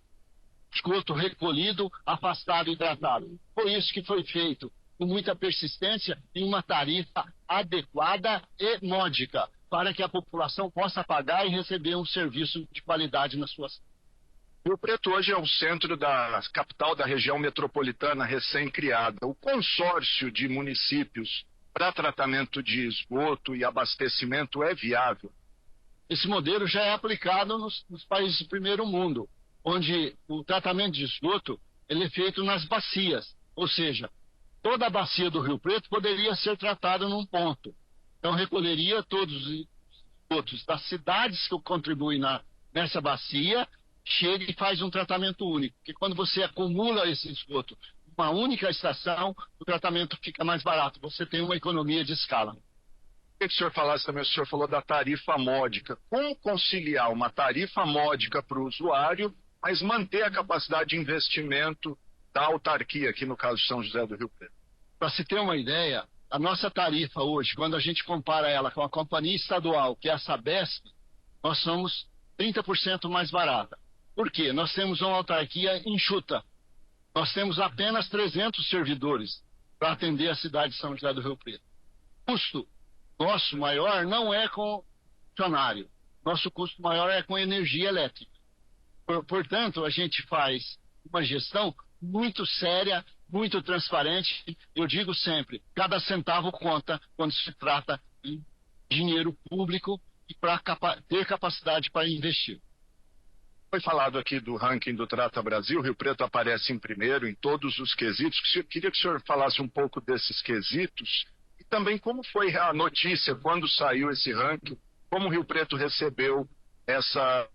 esgoto recolhido, afastado e tratado. Foi isso que foi feito, com muita persistência e uma tarifa adequada e módica, para que a população possa pagar e receber um serviço de qualidade nas suas casas. Rio Preto hoje é o centro da capital da região metropolitana recém-criada. O consórcio de municípios para tratamento de esgoto e abastecimento é viável? Esse modelo já é aplicado nos países do primeiro mundo, onde o tratamento de esgoto ele é feito nas bacias, ou seja, toda a bacia do Rio Preto poderia ser tratada num ponto. Então recolheria todos os esgotos das cidades que contribuem nessa bacia, chega e faz um tratamento único. Porque quando você acumula esse esgoto numa única estação, o tratamento fica mais barato. Você tem uma economia de escala. Queria que o senhor falasse também, o senhor falou da tarifa módica. Como conciliar uma tarifa módica para o usuário, mas manter a capacidade de investimento da autarquia, aqui no caso de São José do Rio Preto? Para se ter uma ideia, a nossa tarifa hoje, quando a gente compara ela com a companhia estadual, que é a Sabesp, nós somos 30% mais barata. Por quê? Nós temos uma autarquia enxuta. Nós temos apenas 300 servidores para atender a cidade de São José do Rio Preto. O custo nosso maior não é com funcionário. Nosso custo maior é com energia elétrica. Portanto, a gente faz uma gestão muito séria, muito transparente. Eu digo sempre, cada centavo conta quando se trata de dinheiro público e para ter capacidade para investir. Foi falado aqui do ranking do Trata Brasil, Rio Preto aparece em primeiro em todos os quesitos. Queria que o senhor falasse um pouco desses quesitos e também como foi a notícia quando saiu esse ranking, como o Rio Preto recebeu essa...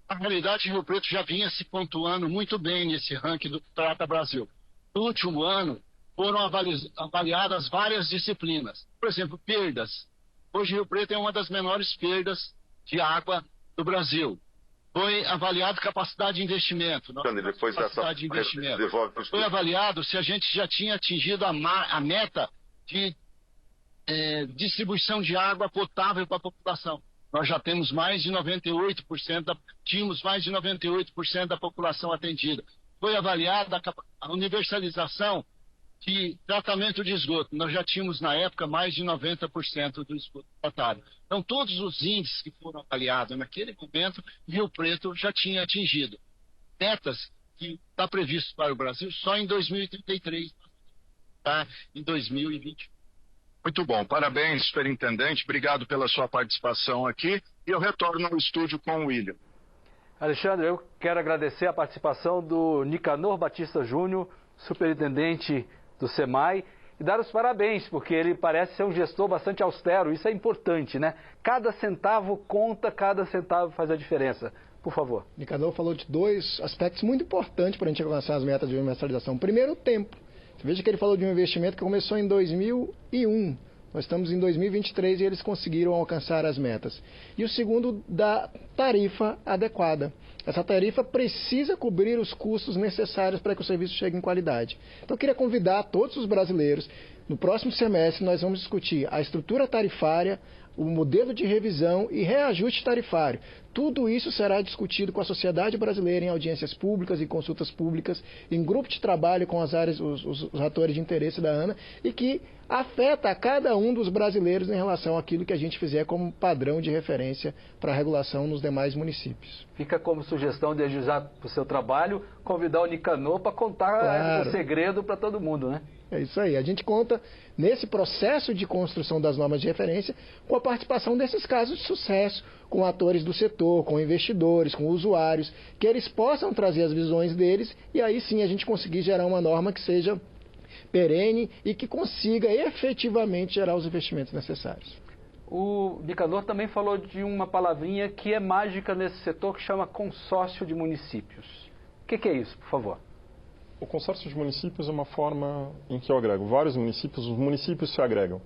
Na realidade, Rio Preto já vinha se pontuando muito bem nesse ranking do Trata Brasil. No último ano, foram avaliadas várias disciplinas. Por exemplo, perdas. Hoje, Rio Preto é uma das menores perdas de água do Brasil. Foi avaliado capacidade de investimento. Depois capacidade de investimento. Foi avaliado se a gente já tinha atingido a meta de distribuição de água potável para a população. Nós já temos mais de 98%, tínhamos mais de 98% da população atendida. Foi avaliada a universalização de tratamento de esgoto. Nós já tínhamos, na época, mais de 90% do esgoto tratado. Então, todos os índices que foram avaliados naquele momento, Rio Preto já tinha atingido. Metas que está previsto para o Brasil só em 2033, tá? Em 2020. Muito bom. Parabéns, superintendente. Obrigado pela sua participação aqui. E eu retorno ao estúdio com o William. Alexandre, eu quero agradecer a participação do Nicanor Batista Júnior, superintendente do SEMAI, e dar os parabéns, porque ele parece ser um gestor bastante austero. Isso é importante, né? Cada centavo conta, cada centavo faz a diferença. Por favor. Nicanor falou de dois aspectos muito importantes para a gente alcançar as metas de universalização. Primeiro, o tempo. Você veja que ele falou de um investimento que começou em 2001. Nós estamos em 2023 e eles conseguiram alcançar as metas. E o segundo, da tarifa adequada. Essa tarifa precisa cobrir os custos necessários para que o serviço chegue em qualidade. Então, eu queria convidar todos os brasileiros. No próximo semestre, nós vamos discutir a estrutura tarifária, o modelo de revisão e reajuste tarifário. Tudo isso será discutido com a sociedade brasileira em audiências públicas e consultas públicas, em grupo de trabalho com as áreas, os atores de interesse da ANA, e que afeta a cada um dos brasileiros em relação àquilo que a gente fizer como padrão de referência para a regulação nos demais municípios. Fica como sugestão de agilizar o seu trabalho, convidar o Nicanor para contar o segredo para todo mundo, né? É isso aí. A gente conta nesse processo de construção das normas de referência com a participação desses casos de sucesso, com atores do setor, com investidores, com usuários, que eles possam trazer as visões deles e aí sim a gente conseguir gerar uma norma que seja perene e que consiga efetivamente gerar os investimentos necessários. O Nicanor também falou de uma palavrinha que é mágica nesse setor, que chama consórcio de municípios. O que é isso, por favor? O consórcio de municípios é uma forma em que eu agrego vários municípios, os municípios se agregam,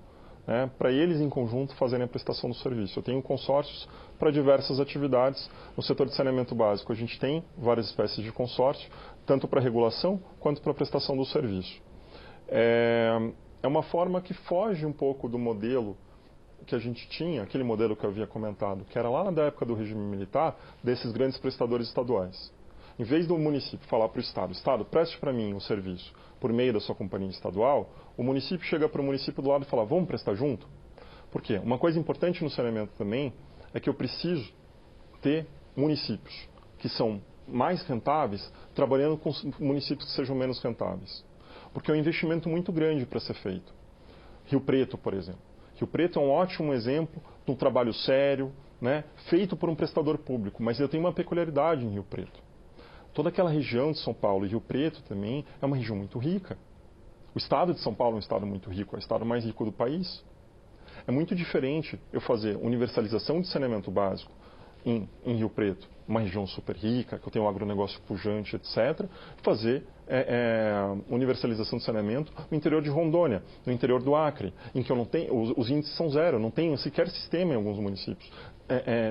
né, para eles em conjunto fazerem a prestação do serviço. Eu tenho consórcios para diversas atividades. No setor de saneamento básico, a gente tem várias espécies de consórcio, tanto para regulação quanto para prestação do serviço. É uma forma que foge um pouco do modelo que a gente tinha, aquele modelo que eu havia comentado, que era lá na época do regime militar, desses grandes prestadores estaduais. Em vez do município falar para o Estado, preste para mim o serviço por meio da sua companhia estadual, o município chega para o município do lado e fala, vamos prestar junto? Por quê? Uma coisa importante no saneamento também é que eu preciso ter municípios que são mais rentáveis trabalhando com municípios que sejam menos rentáveis. Porque é um investimento muito grande para ser feito. Rio Preto, por exemplo. Rio Preto é um ótimo exemplo de um trabalho sério, né, feito por um prestador público, mas eu tenho uma peculiaridade em Rio Preto. Toda aquela região de São Paulo e Rio Preto também é uma região muito rica. O estado de São Paulo é um estado muito rico, é o estado mais rico do país. É muito diferente eu fazer universalização de saneamento básico em Rio Preto, uma região super rica, que eu tenho um agronegócio pujante, etc., fazer universalização de saneamento no interior de Rondônia, no interior do Acre, em que eu não tenho, os índices são zero, não tenho sequer sistema em alguns municípios,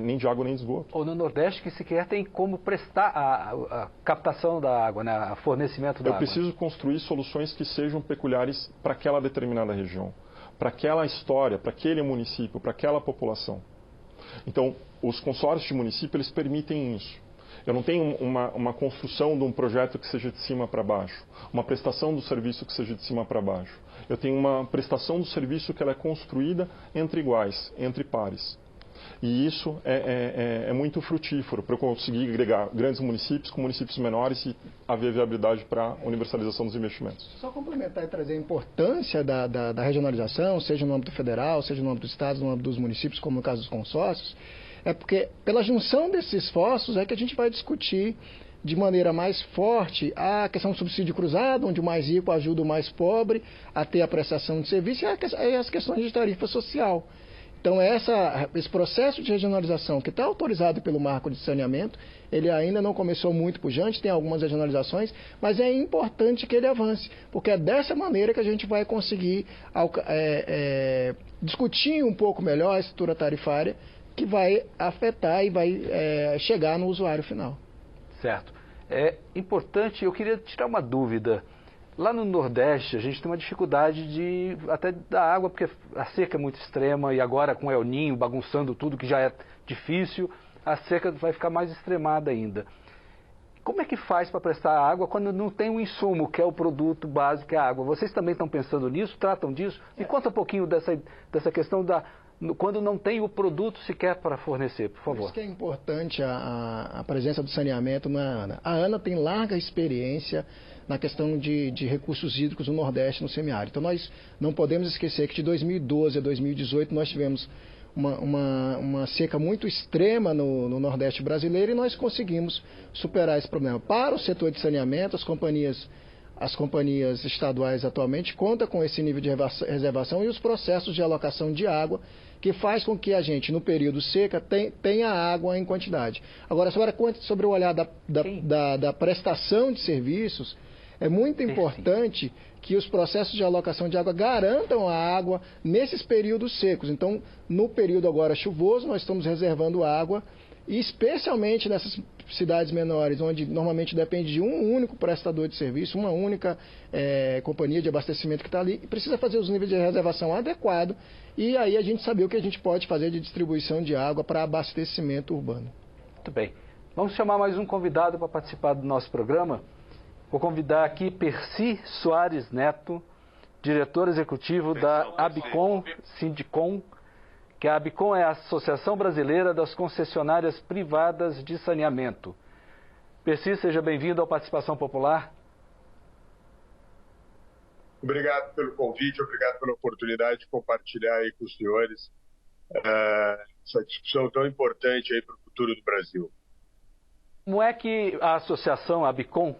nem de água nem de esgoto. Ou no Nordeste, que sequer tem como prestar a captação da água, né, o fornecimento da água. Eu preciso construir soluções que sejam peculiares para aquela determinada região, para aquela história, para aquele município, para aquela população. Então, os consórcios de município, eles permitem isso. Eu não tenho uma construção de um projeto que seja de cima para baixo, uma prestação do serviço que seja de cima para baixo. Eu tenho uma prestação do serviço que ela é construída entre iguais, entre pares. E isso é muito frutífero para eu conseguir agregar grandes municípios com municípios menores e haver viabilidade para a universalização dos investimentos. Só complementar e trazer a importância da regionalização, seja no âmbito federal, seja no âmbito do Estado, no âmbito dos municípios, como no caso dos consórcios, é porque pela junção desses esforços é que a gente vai discutir de maneira mais forte a questão do subsídio cruzado, onde o mais rico ajuda o mais pobre a ter a prestação de serviço e as questões de tarifa social. Então, esse processo de regionalização que está autorizado pelo marco de saneamento, ele ainda não começou muito pujante, tem algumas regionalizações, mas é importante que ele avance, porque é dessa maneira que a gente vai conseguir discutir um pouco melhor a estrutura tarifária que vai afetar e vai chegar no usuário final. Certo. É importante, eu queria tirar uma dúvida. Lá no Nordeste, a gente tem uma dificuldade até da água, porque a seca é muito extrema e agora com o El Ninho bagunçando tudo, que já é difícil, a seca vai ficar mais extremada ainda. Como é que faz para prestar água quando não tem um insumo, que é o produto básico, que é a água? Vocês também estão pensando nisso, tratam disso? Me conta um pouquinho dessa questão quando não tem o produto sequer para fornecer, por favor. Por isso que é importante a presença do saneamento na ANA. A ANA tem larga experiência na questão de recursos hídricos no Nordeste, no semiárido. Então, nós não podemos esquecer que de 2012 a 2018 nós tivemos uma seca muito extrema no Nordeste brasileiro e nós conseguimos superar esse problema. Para o setor de saneamento, as companhias estaduais atualmente contam com esse nível de reservação e os processos de alocação de água que faz com que a gente, no período seca, tenha água em quantidade. Agora, sobre o olhar da prestação de serviços, é muito importante que os processos de alocação de água garantam a água nesses períodos secos. Então, no período agora chuvoso, nós estamos reservando água, e especialmente cidades menores, onde normalmente depende de um único prestador de serviço, uma única companhia de abastecimento que está ali, precisa fazer os níveis de reservação adequados e aí a gente saber o que a gente pode fazer de distribuição de água para abastecimento urbano. Muito bem. Vamos chamar mais um convidado para participar do nosso programa. Vou convidar aqui Percy Soares Neto, diretor executivo da ABICOM Sindicom, que a ABICOM é a Associação Brasileira das Concessionárias Privadas de Saneamento. Percy, seja bem-vindo ao Participação Popular. Obrigado pelo convite, obrigado pela oportunidade de compartilhar aí com os senhores essa discussão tão importante aí para o futuro do Brasil. Como é que a associação ABICOM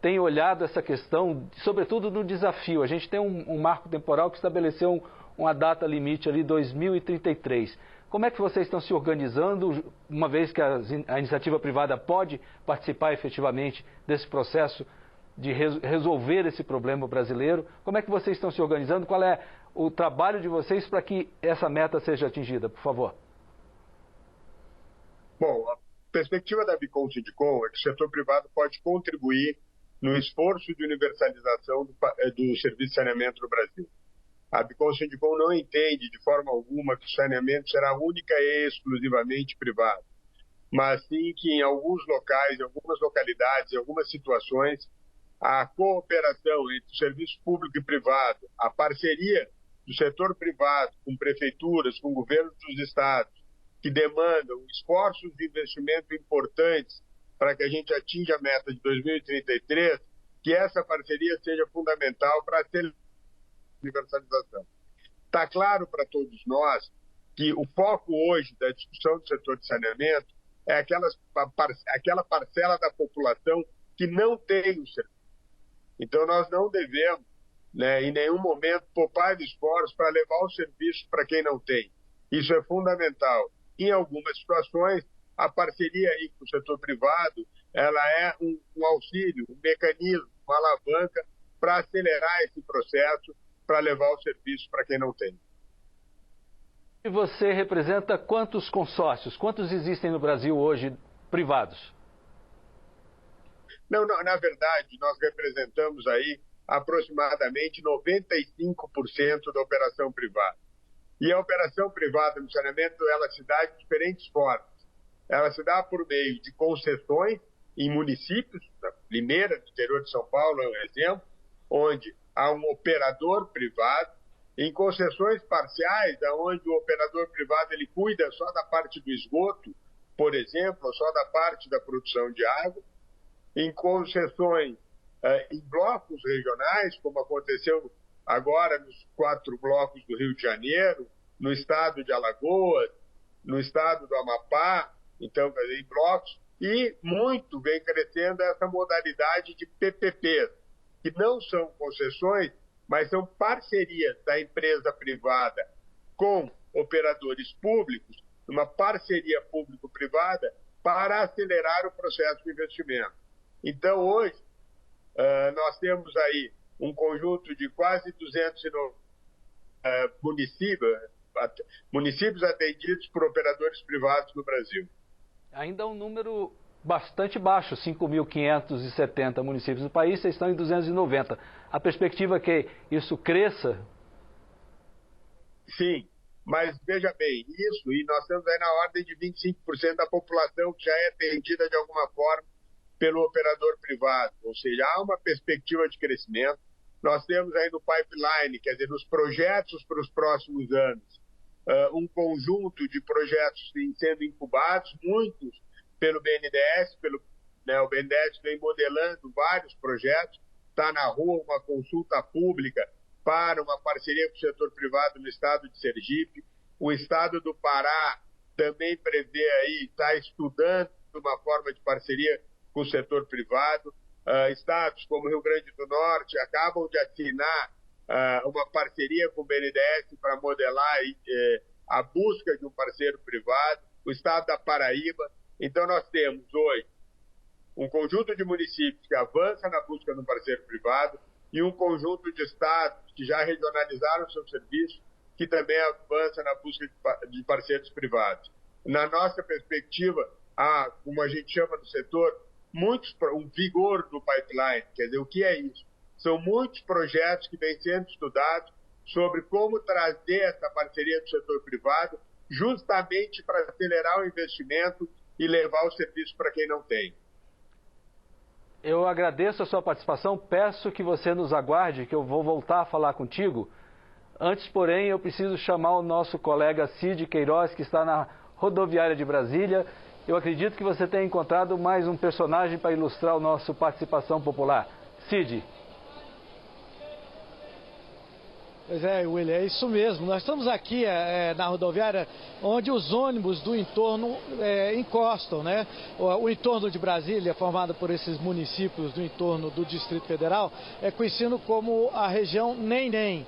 tem olhado essa questão, sobretudo no desafio? A gente tem um marco temporal que estabeleceu uma data limite ali, 2033. Como é que vocês estão se organizando, uma vez que a iniciativa privada pode participar efetivamente desse processo de resolver esse problema brasileiro? Como é que vocês estão se organizando? Qual é o trabalho de vocês para que essa meta seja atingida, por favor? Bom, a perspectiva da ABICOM Sindicom é que o setor privado pode contribuir no esforço de universalização do serviço de saneamento no Brasil. A ABICOM Sindicom não entende de forma alguma que o saneamento será única e exclusivamente privado, mas sim que em alguns locais, em algumas localidades, em algumas situações, a cooperação entre o serviço público e privado, a parceria do setor privado com prefeituras, com governos dos estados, que demandam esforços de investimento importantes para que a gente atinja a meta de 2033, que essa parceria seja fundamental para a universalização. Está claro para todos nós que o foco hoje da discussão do setor de saneamento é aquela parcela da população que não tem o serviço. Então nós não devemos, em nenhum momento, poupar esforços para levar o serviço para quem não tem. Isso é fundamental. Em algumas situações, a parceria aí com o setor privado, ela é um auxílio, um mecanismo, uma alavanca para acelerar esse processo, para levar o serviço para quem não tem. E você representa quantos consórcios? Quantos existem no Brasil hoje privados? Não, na verdade, nós representamos aí aproximadamente 95% da operação privada. E a operação privada no saneamento, ela se dá de diferentes formas. Ela se dá por meio de concessões em municípios, Limeira, no interior de São Paulo, é um exemplo, onde há um operador privado, em concessões parciais, onde o operador privado ele cuida só da parte do esgoto, por exemplo, ou só da parte da produção de água, em concessões em blocos regionais, como aconteceu agora nos 4 blocos do Rio de Janeiro, no estado de Alagoas, no estado do Amapá, então, em blocos, e muito vem crescendo essa modalidade de PPPs, que não são concessões, mas são parcerias da empresa privada com operadores públicos, uma parceria público-privada para acelerar o processo de investimento. Então, hoje, nós temos aí um conjunto de quase 290 municípios atendidos por operadores privados no Brasil. Ainda um número bastante baixo, 5.570 municípios do país, vocês estão em 290. A perspectiva é que isso cresça? Sim, mas veja bem, isso, e nós temos aí na ordem de 25% da população que já é atendida de alguma forma pelo operador privado, ou seja, há uma perspectiva de crescimento. Nós temos aí no pipeline, quer dizer, nos projetos para os próximos anos, um conjunto de projetos sendo incubados, muitos pelo BNDES, o BNDES vem modelando vários projetos, está na rua uma consulta pública para uma parceria com o setor privado no estado de Sergipe. O estado do Pará também prevê aí, está estudando uma forma de parceria com o setor privado. Estados como Rio Grande do Norte acabam de assinar uma parceria com o BNDES para modelar a busca de um parceiro privado. O estado da Paraíba. Então, nós temos hoje um conjunto de municípios que avança na busca de um parceiro privado e um conjunto de estados que já regionalizaram seu serviço, que também avança na busca de parceiros privados. Na nossa perspectiva, como a gente chama no setor, um vigor do pipeline. Quer dizer, o que é isso? São muitos projetos que vêm sendo estudados sobre como trazer essa parceria do setor privado justamente para acelerar o investimento e levar o serviço para quem não tem. Eu agradeço a sua participação, peço que você nos aguarde, que eu vou voltar a falar contigo. Antes, porém, eu preciso chamar o nosso colega Cid Queiroz, que está na rodoviária de Brasília. Eu acredito que você tenha encontrado mais um personagem para ilustrar o nosso Participação Popular. Cid. Pois é, William, é isso mesmo. Nós estamos aqui na rodoviária onde os ônibus do entorno encostam, né? O entorno de Brasília, formado por esses municípios do entorno do Distrito Federal, é conhecido como a região nem.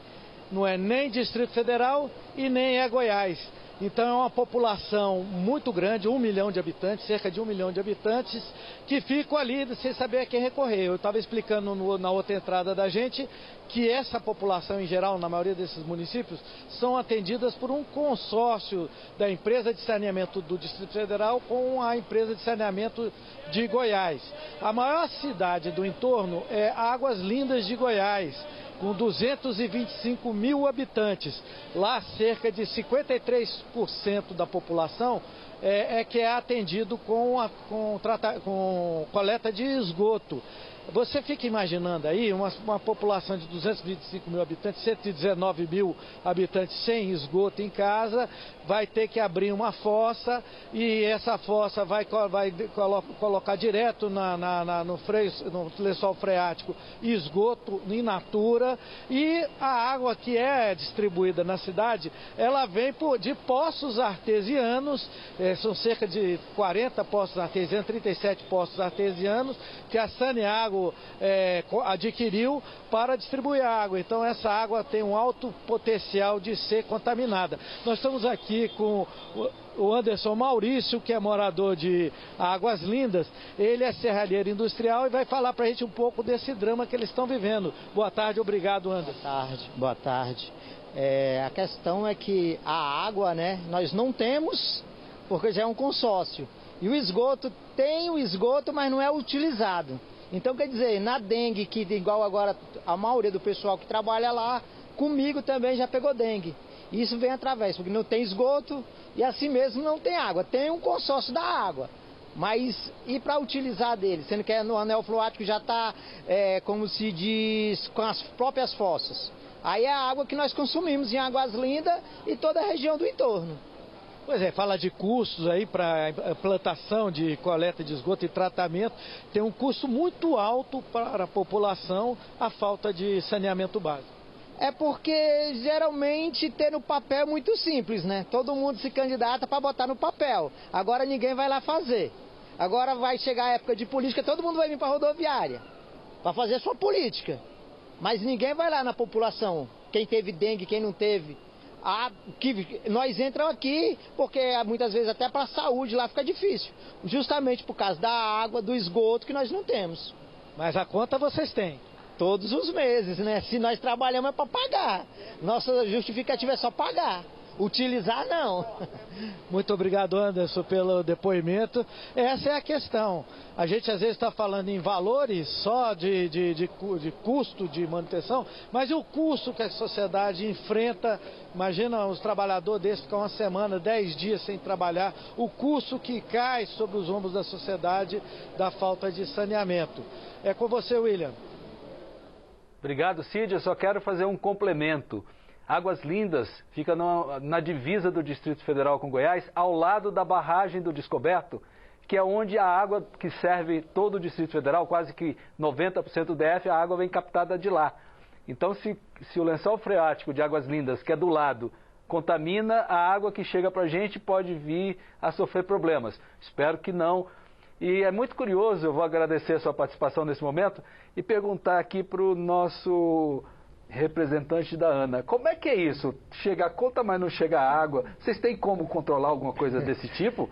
Não é nem Distrito Federal e nem é Goiás. Então é uma população muito grande, 1 milhão de habitantes, cerca de 1 milhão de habitantes, que ficam ali sem saber a quem recorrer. Eu estava explicando na outra entrada da gente que essa população em geral, na maioria desses municípios, são atendidas por um consórcio da empresa de saneamento do Distrito Federal com a empresa de saneamento de Goiás. A maior cidade do entorno é Águas Lindas de Goiás, com 225 mil habitantes. Lá, cerca de 53% da população que é atendido com coleta de esgoto. Você fica imaginando aí uma população de 225 mil habitantes, 119 mil habitantes sem esgoto em casa, vai ter que abrir uma fossa e essa fossa vai colocar direto no lençol freático esgoto in natura, e a água que é distribuída na cidade, ela vem de poços artesianos, são cerca de 40 poços artesianos, 37 poços artesianos que a Saneago adquiriu para distribuir a água. Então essa água tem um alto potencial de ser contaminada. Nós estamos aqui com o Anderson Maurício, que é morador de Águas Lindas. Ele é serralheiro industrial e vai falar para a gente um pouco desse drama que eles estão vivendo. Boa tarde, obrigado, Anderson. Boa tarde. A questão é que a água, né, nós não temos, porque já é um consórcio. E o esgoto, tem o esgoto, mas não é utilizado. Então, quer dizer, na dengue, que igual agora a maioria do pessoal que trabalha lá, comigo também já pegou dengue. Isso vem através, porque não tem esgoto e assim mesmo não tem água. Tem um consórcio da água, mas e para utilizar dele? Sendo que no anel freático já está, como se diz, com as próprias fossas. Aí é a água que nós consumimos em Águas Lindas e toda a região do entorno. Pois é, fala de custos aí para plantação de coleta de esgoto e tratamento. Tem um custo muito alto para a população a falta de saneamento básico. É porque geralmente ter no papel é muito simples, né? Todo mundo se candidata para botar no papel. Agora ninguém vai lá fazer. Agora vai chegar a época de política, todo mundo vai vir para a rodoviária para fazer sua política. Mas ninguém vai lá na população, quem teve dengue, quem não teve. Que nós entramos aqui porque muitas vezes até para a saúde lá fica difícil, justamente por causa da água, do esgoto que nós não temos. Mas a conta vocês têm? Todos os meses, né? Se nós trabalhamos é para pagar. Nossa justificativa é só pagar. Utilizar, não. Muito obrigado, Anderson, pelo depoimento. Essa é a questão. A gente às vezes está falando em valores só de custo de manutenção, mas e o custo que a sociedade enfrenta? Imagina os trabalhadores desses ficar uma semana, 10 dias sem trabalhar, o custo que cai sobre os ombros da sociedade da falta de saneamento. É com você, William. Obrigado, Cid. Eu só quero fazer um complemento. Águas Lindas fica na divisa do Distrito Federal com Goiás, ao lado da barragem do Descoberto, que é onde a água que serve todo o Distrito Federal, quase que 90% do DF, a água vem captada de lá. Então, se o lençol freático de Águas Lindas, que é do lado, contamina, a água que chega para a gente pode vir a sofrer problemas. Espero que não. E é muito curioso, eu vou agradecer a sua participação nesse momento e perguntar aqui para o nosso representante da ANA, como é que é isso? Chega a conta, mas não chega a água. Vocês têm como controlar alguma coisa desse tipo?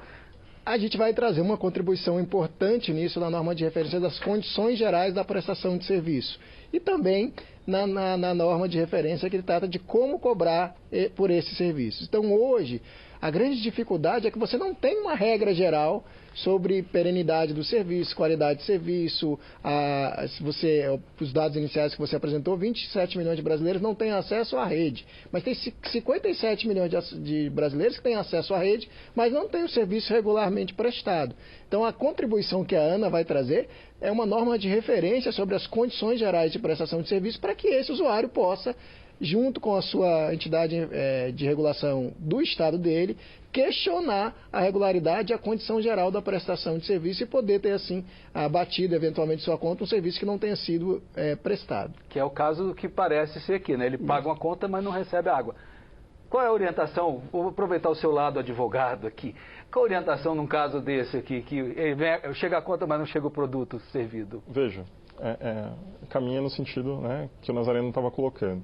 A gente vai trazer uma contribuição importante nisso na norma de referência das condições gerais da prestação de serviço. E também na norma de referência que trata de como cobrar por esses serviços. Então, hoje, A grande dificuldade é que você não tem uma regra geral sobre perenidade do serviço, qualidade de serviço. Os dados iniciais que você apresentou, 27 milhões de brasileiros não têm acesso à rede, mas tem 57 milhões de brasileiros que têm acesso à rede, mas não têm o serviço regularmente prestado. Então, a contribuição que a ANA vai trazer é uma norma de referência sobre as condições gerais de prestação de serviço para que esse usuário possa, junto com a sua entidade de regulação do estado dele, questionar a regularidade e a condição geral da prestação de serviço e poder ter, assim, abatido eventualmente sua conta um serviço que não tenha sido prestado. Que é o caso que parece ser aqui, né? Ele paga uma conta, mas não recebe água. Qual é a orientação? Vou aproveitar o seu lado advogado aqui. Qual a orientação num caso desse aqui, que chega a conta, mas não chega o produto servido? Veja, caminha no sentido, né, que o Nazareno estava colocando.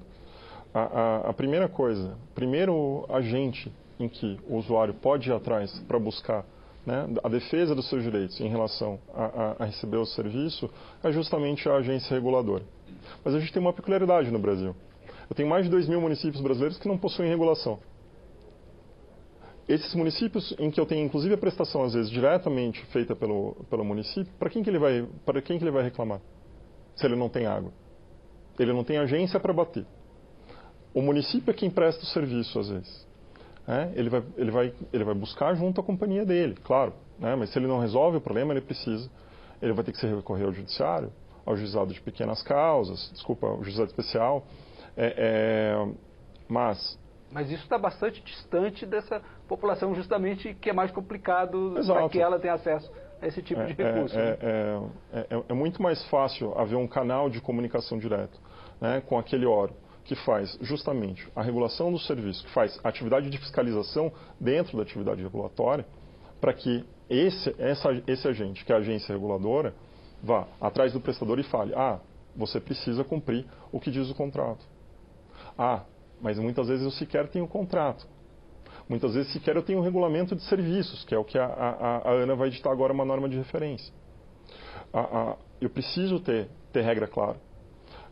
A primeira coisa, primeiro agente em que o usuário pode ir atrás para buscar, né, a defesa dos seus direitos em relação a receber o serviço é justamente a agência reguladora. Mas a gente tem uma peculiaridade no Brasil. Eu tenho mais de 2.000 municípios brasileiros que não possuem regulação. Esses municípios em que eu tenho inclusive a prestação às vezes diretamente feita pelo município, para quem que ele vai reclamar? Se ele não tem água. Ele não tem agência para bater. O município é quem presta o serviço às vezes. Ele vai buscar junto à companhia dele, claro. Né? Mas se ele não resolve o problema, ele vai ter que se recorrer ao judiciário, ao juizado de pequenas causas, ao juizado especial. Mas isso está bastante distante dessa população, justamente, que é mais complicado Exato. para que ela tenha acesso a esse tipo de recurso. É muito mais fácil haver um canal de comunicação direto, né, com aquele órgão que faz justamente a regulação do serviço, que faz a atividade de fiscalização dentro da atividade regulatória, para que esse agente, que é a agência reguladora, vá atrás do prestador e fale: você precisa cumprir o que diz o contrato. Mas muitas vezes eu sequer tenho contrato. Muitas vezes sequer eu tenho um regulamento de serviços, que é o que a ANA vai editar agora, uma norma de referência. Eu preciso ter regra clara.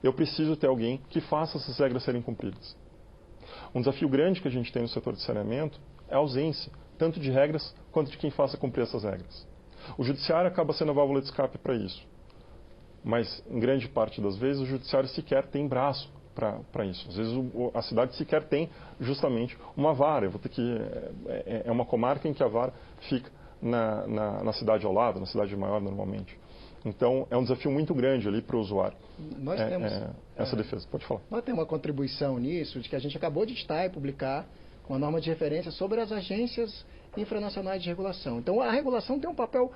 Eu preciso ter alguém que faça essas regras serem cumpridas. Um desafio grande que a gente tem no setor de saneamento é a ausência, tanto de regras quanto de quem faça cumprir essas regras. O judiciário acaba sendo a válvula de escape para isso. Mas, em grande parte das vezes, o judiciário sequer tem braço para isso. Às vezes a cidade sequer tem justamente uma vara. Eu vou ter que é uma comarca em que a vara fica na cidade ao lado, na cidade maior normalmente. Então é um desafio muito grande ali para o usuário. Nós temos essa defesa. Pode falar. Nós temos uma contribuição nisso, de que a gente acabou de editar e publicar uma norma de referência sobre as agências infranacionais de regulação. Então a regulação tem um papel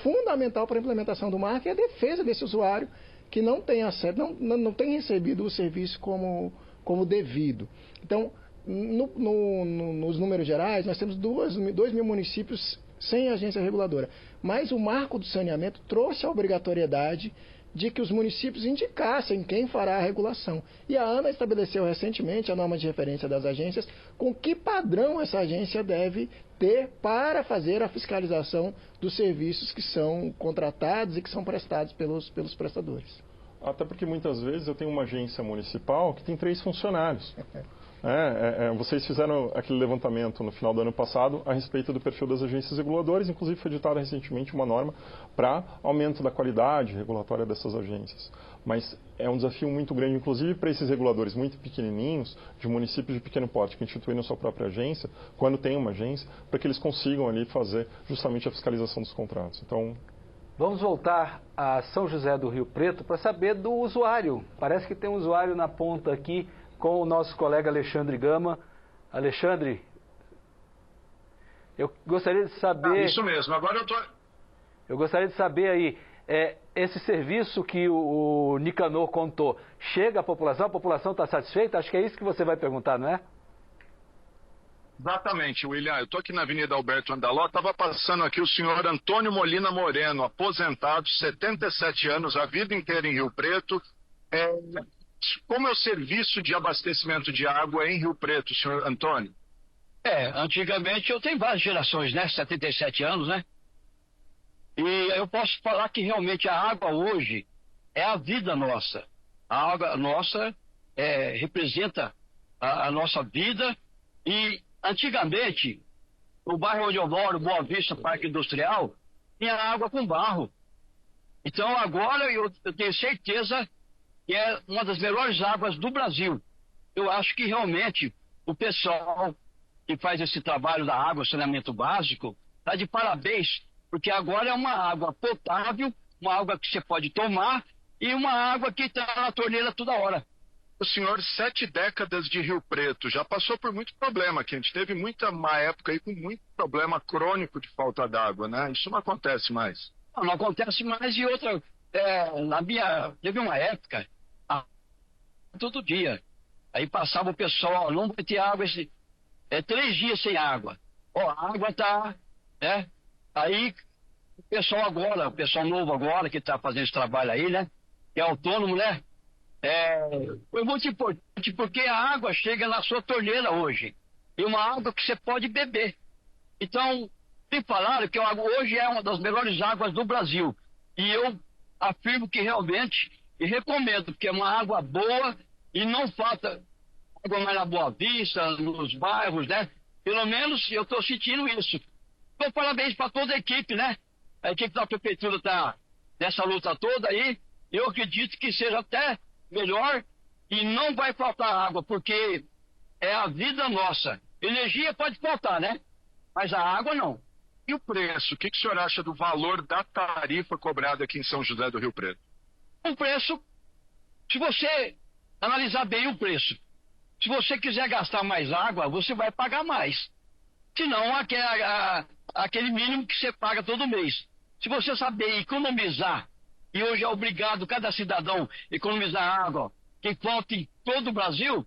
fundamental para a implementação do marco e a defesa desse usuário que não tem acesso, não tem recebido o serviço como devido. Então, nos números gerais, nós temos 2.000 municípios sem agência reguladora. Mas o marco do saneamento trouxe a obrigatoriedade de que os municípios indicassem quem fará a regulação. E a ANA estabeleceu recentemente a norma de referência das agências, com que padrão essa agência deve ter para fazer a fiscalização dos serviços que são contratados e que são prestados pelos prestadores. Até porque muitas vezes eu tenho uma agência municipal que tem 3 funcionários. Vocês fizeram aquele levantamento no final do ano passado a respeito do perfil das agências reguladoras, inclusive foi editada recentemente uma norma para aumento da qualidade regulatória dessas agências. Mas é um desafio muito grande, inclusive para esses reguladores muito pequenininhos, de municípios de pequeno porte, que instituem a sua própria agência, quando tem uma agência, para que eles consigam ali fazer justamente a fiscalização dos contratos. Então, vamos voltar a São José do Rio Preto para saber do usuário. Parece que tem um usuário na ponta aqui, com o nosso colega Alexandre Gama. Alexandre, eu gostaria de saber... Isso mesmo, agora eu estou... Eu gostaria de saber aí, esse serviço que o Nicanor contou, chega à população? A população está satisfeita? Acho que é isso que você vai perguntar, não é? Exatamente, William. Eu estou aqui na Avenida Alberto Andaló, estava passando aqui o senhor Antônio Molina Moreno, aposentado, 77 anos, a vida inteira em Rio Preto. Como é o serviço de abastecimento de água em Rio Preto, senhor Antônio? Antigamente eu tenho várias gerações, né? 77 anos, né? E eu posso falar que realmente a água hoje é a vida nossa. A água nossa representa a nossa vida. E antigamente no bairro onde eu moro, Boa Vista, Parque Industrial, tinha água com barro. Então agora eu tenho certeza que é uma das melhores águas do Brasil. Eu acho que realmente o pessoal que faz esse trabalho da água, saneamento básico, está de parabéns, porque agora é uma água potável, uma água que você pode tomar e uma água que está na torneira toda hora. O senhor, 7 décadas de Rio Preto, já passou por muito problema aqui. A gente teve uma época aí com muito problema crônico de falta d'água, né? Isso não acontece mais. Não acontece mais. E outra, teve uma época, todo dia. Aí passava o pessoal, não vai ter água, 3 dias sem água. Ó, a água tá, né? Aí o pessoal agora, o pessoal novo agora, que tá fazendo esse trabalho aí, né? Que é autônomo, né? Foi muito importante porque a água chega na sua torneira hoje. E uma água que você pode beber. Então, me falaram que a água hoje é uma das melhores águas do Brasil. E eu afirmo que realmente, e recomendo, porque é uma água boa e não falta água mais na Boa Vista, nos bairros, né? Pelo menos eu estou sentindo isso. Então, parabéns para toda a equipe, né? A equipe da prefeitura está nessa luta toda aí. Eu acredito que seja até melhor e não vai faltar água, porque é a vida nossa. Energia pode faltar, né? Mas a água não. E o preço? O que o senhor acha do valor da tarifa cobrada aqui em São José do Rio Preto? O preço, se você analisar bem o preço, se você quiser gastar mais água, você vai pagar mais. Se não, aquele mínimo que você paga todo mês. Se você saber economizar, e hoje é obrigado cada cidadão economizar água que falta em todo o Brasil,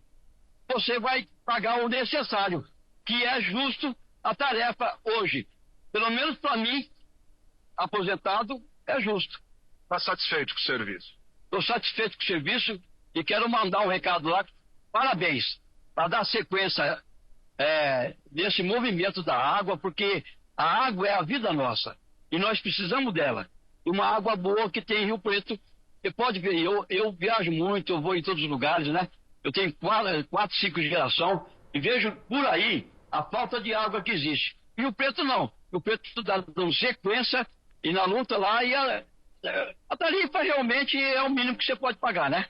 você vai pagar o necessário, que é justo a tarefa hoje. Pelo menos para mim, aposentado, é justo. Está satisfeito com o serviço? Estou satisfeito com o serviço e quero mandar um recado lá. Parabéns, para dar sequência desse movimento da água, porque a água é a vida nossa e nós precisamos dela. E uma água boa que tem em Rio Preto. Você pode ver, eu viajo muito, eu vou em todos os lugares, né? Eu tenho 4, 5 gerações e vejo por aí a falta de água que existe. E Rio Preto não. Rio Preto está dando sequência e na luta lá, e a tarifa realmente é o mínimo que você pode pagar, né?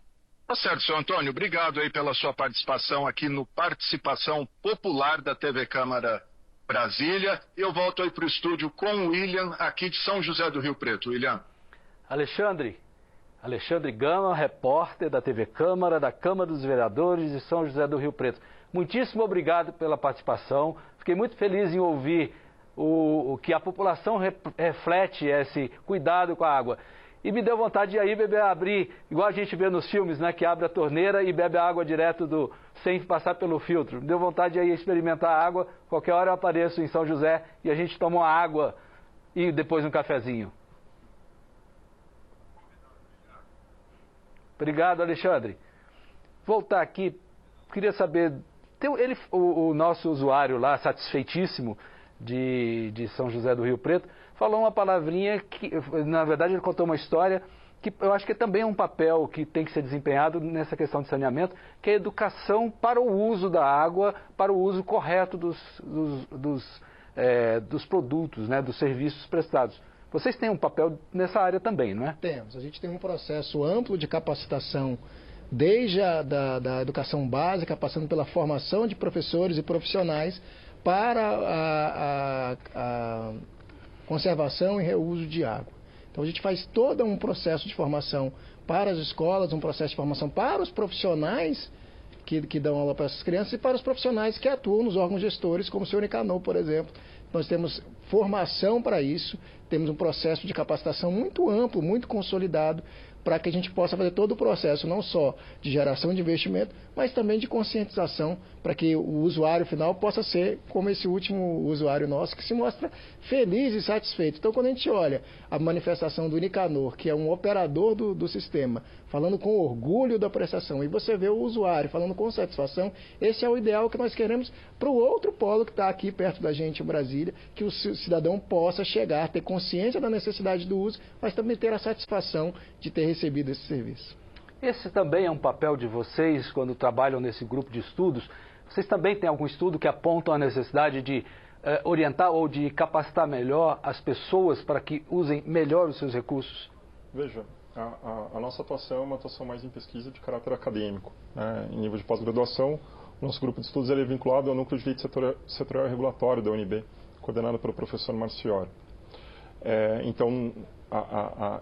Tá certo, senhor Antônio. Obrigado aí pela sua participação aqui no Participação Popular da TV Câmara Brasília. Eu volto aí para o estúdio com o William, aqui de São José do Rio Preto. William. Alexandre Gama, repórter da TV Câmara, da Câmara dos Vereadores de São José do Rio Preto. Muitíssimo obrigado pela participação. Fiquei muito feliz em ouvir o que a população reflete esse cuidado com a água. E me deu vontade de aí abrir, igual a gente vê nos filmes, né, que abre a torneira e bebe a água direto sem passar pelo filtro. Me deu vontade de aí experimentar a água. Qualquer hora eu apareço em São José e a gente toma uma água e depois um cafezinho. Obrigado, Alexandre. Voltar aqui, queria saber, o nosso usuário lá, satisfeitíssimo de São José do Rio Preto, falou uma palavrinha que, na verdade, ele contou uma história que eu acho que também é um papel que tem que ser desempenhado nessa questão de saneamento, que é a educação para o uso da água, para o uso correto dos produtos, né, dos serviços prestados. Vocês têm um papel nessa área também, não é? Temos. A gente tem um processo amplo de capacitação, desde da educação básica, passando pela formação de professores e profissionais, para a conservação e reuso de água. Então a gente faz todo um processo de formação para as escolas, um processo de formação para os profissionais que dão aula para essas crianças e para os profissionais que atuam nos órgãos gestores, como o senhor Nicanor, por exemplo. Nós temos formação para isso, temos um processo de capacitação muito amplo, muito consolidado, para que a gente possa fazer todo o processo, não só de geração de investimento, mas também de conscientização, para que o usuário final possa ser como esse último usuário nosso, que se mostra feliz e satisfeito. Então, quando a gente olha a manifestação do Nicanor, que é um operador do sistema, falando com orgulho da prestação, e você vê o usuário falando com satisfação, esse é o ideal que nós queremos para o outro polo que está aqui perto da gente, em Brasília, que o cidadão possa chegar, ter consciência da necessidade do uso, mas também ter a satisfação de ter recebido esse serviço. Esse também é um papel de vocês quando trabalham nesse grupo de estudos. Vocês também têm algum estudo que apontam a necessidade de orientar ou de capacitar melhor as pessoas para que usem melhor os seus recursos? Veja, a nossa atuação é uma atuação mais em pesquisa de caráter acadêmico. Né? Em nível de pós-graduação, o nosso grupo de estudos ele é vinculado ao Núcleo de Direito Setorial e Regulatório da UNB, coordenado pelo professor Marciori. Então,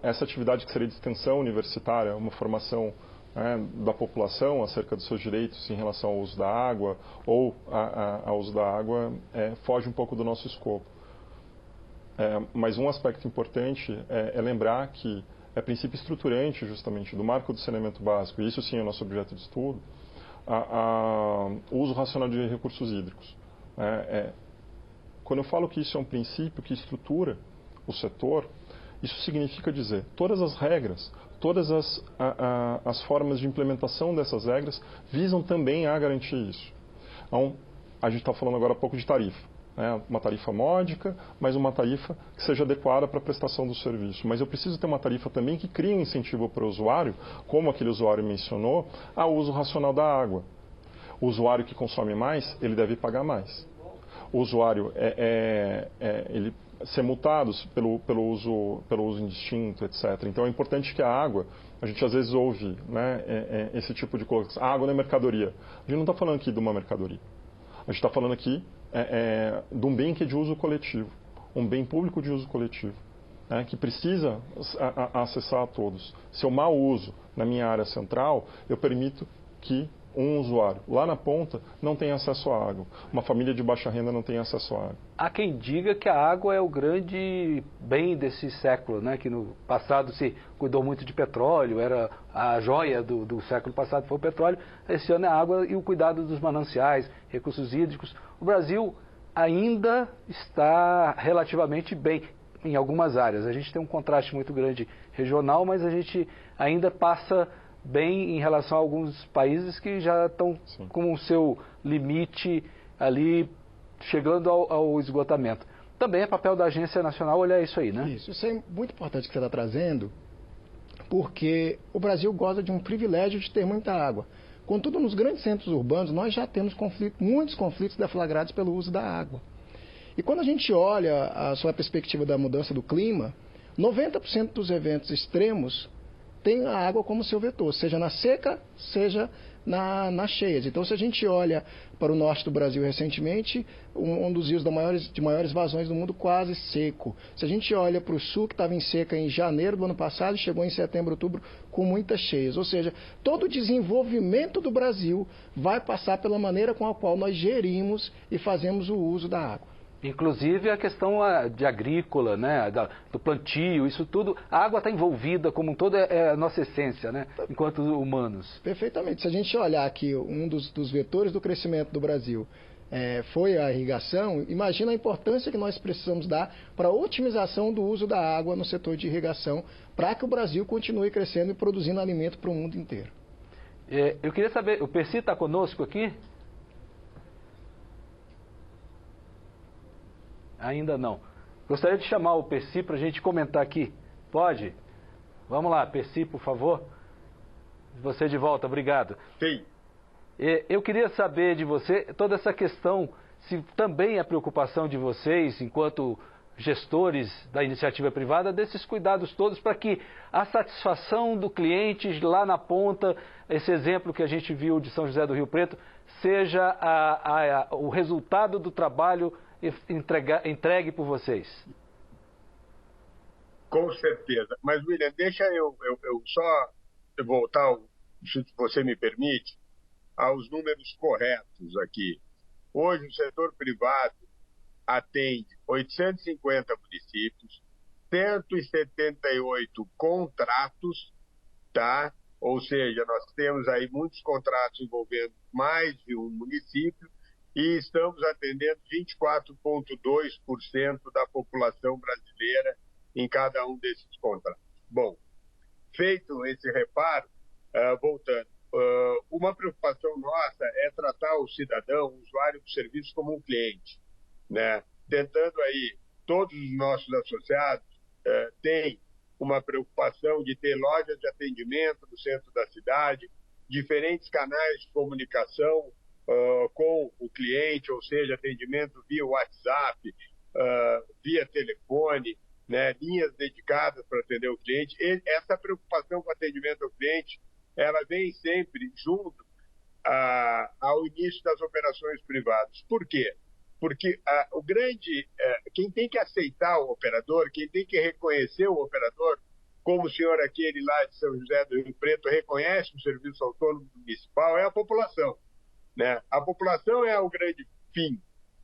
essa atividade que seria de extensão universitária, uma formação da população acerca dos seus direitos em relação ao uso da água ou ao uso da água, foge um pouco do nosso escopo. Mas um aspecto importante é lembrar que é princípio estruturante, justamente, do marco do saneamento básico, e isso sim é o nosso objeto de estudo, o uso racional de recursos hídricos. Quando eu falo que isso é um princípio que estrutura o setor, isso significa dizer todas as regras, todas as formas de implementação dessas regras visam também a garantir isso. Então, a gente está falando agora há pouco de tarifa. Uma tarifa módica, mas uma tarifa que seja adequada para a prestação do serviço. Mas eu preciso ter uma tarifa também que crie um incentivo para o usuário, como aquele usuário mencionou, ao uso racional da água. O usuário que consome mais, ele deve pagar mais. O usuário ele ser multado pelo uso indistinto, etc. Então é importante que a água, a gente às vezes ouve esse tipo de coisa, a água não é mercadoria. A gente não está falando aqui de uma mercadoria. A gente está falando aqui de um bem que é de uso coletivo, um bem público de uso coletivo, que precisa acessar a todos. Se eu mal uso na minha área central, eu permito que um usuário lá na ponta não tenha acesso à água. Uma família de baixa renda não tem acesso à água. Há quem diga que a água é o grande bem desse século, né? Que no passado se cuidou muito de petróleo, era a joia do século passado foi o petróleo. Esse ano é a água e o cuidado dos mananciais, recursos hídricos. O Brasil ainda está relativamente bem em algumas áreas. A gente tem um contraste muito grande regional, mas a gente ainda passa bem em relação a alguns países que já estão com o seu limite ali chegando ao esgotamento. Também é papel da Agência Nacional olhar isso aí, né? Isso é muito importante que você está trazendo, porque o Brasil goza de um privilégio de ter muita água. Contudo, nos grandes centros urbanos, nós já temos muitos conflitos deflagrados pelo uso da água. E quando a gente olha sob a perspectiva da mudança do clima, 90% dos eventos extremos tem a água como seu vetor, seja na seca, seja nas cheias. Então, se a gente olha para o norte do Brasil recentemente, um dos rios de maiores vazões do mundo quase seco. Se a gente olha para o sul, que estava em seca em janeiro do ano passado, chegou em setembro, outubro, com muitas cheias. Ou seja, todo o desenvolvimento do Brasil vai passar pela maneira com a qual nós gerimos e fazemos o uso da água. Inclusive a questão de agrícola, né, do plantio, isso tudo, a água está envolvida como um todo, é a nossa essência, né, enquanto humanos. Perfeitamente. Se a gente olhar aqui, um dos vetores do crescimento do Brasil foi a irrigação, imagina a importância que nós precisamos dar para a otimização do uso da água no setor de irrigação, para que o Brasil continue crescendo e produzindo alimento para o mundo inteiro. Eu queria saber, o Percy está conosco aqui? Ainda não. Gostaria de chamar o Percy para a gente comentar aqui. Pode? Vamos lá, Percy, por favor. Você de volta, obrigado. Sim. Eu queria saber de você toda essa questão, se também é preocupação de vocês, enquanto gestores da iniciativa privada, desses cuidados todos para que a satisfação do cliente lá na ponta, esse exemplo que a gente viu de São José do Rio Preto, seja o resultado do trabalho entregue por vocês. Com certeza. Mas, William, deixa eu só voltar, se você me permite, aos números corretos aqui. Hoje, o setor privado atende 850 municípios, 178 contratos, tá? Ou seja, nós temos aí muitos contratos envolvendo mais de um município, e estamos atendendo 24,2% da população brasileira em cada um desses contratos. Bom, feito esse reparo, voltando, uma preocupação nossa é tratar o cidadão, o usuário do serviço, como um cliente, né? Tentando aí, todos os nossos associados têm uma preocupação de ter lojas de atendimento no centro da cidade, diferentes canais de comunicação com o cliente, ou seja, atendimento via WhatsApp, via telefone, né, linhas dedicadas para atender o cliente. Essa preocupação com o atendimento ao cliente, ela vem sempre junto ao início das operações privadas. Por quê? Porque quem tem que aceitar o operador, quem tem que reconhecer o operador, como o senhor aquele lá de São José do Rio Preto reconhece o serviço autônomo municipal, é a população, né? A população é o grande fim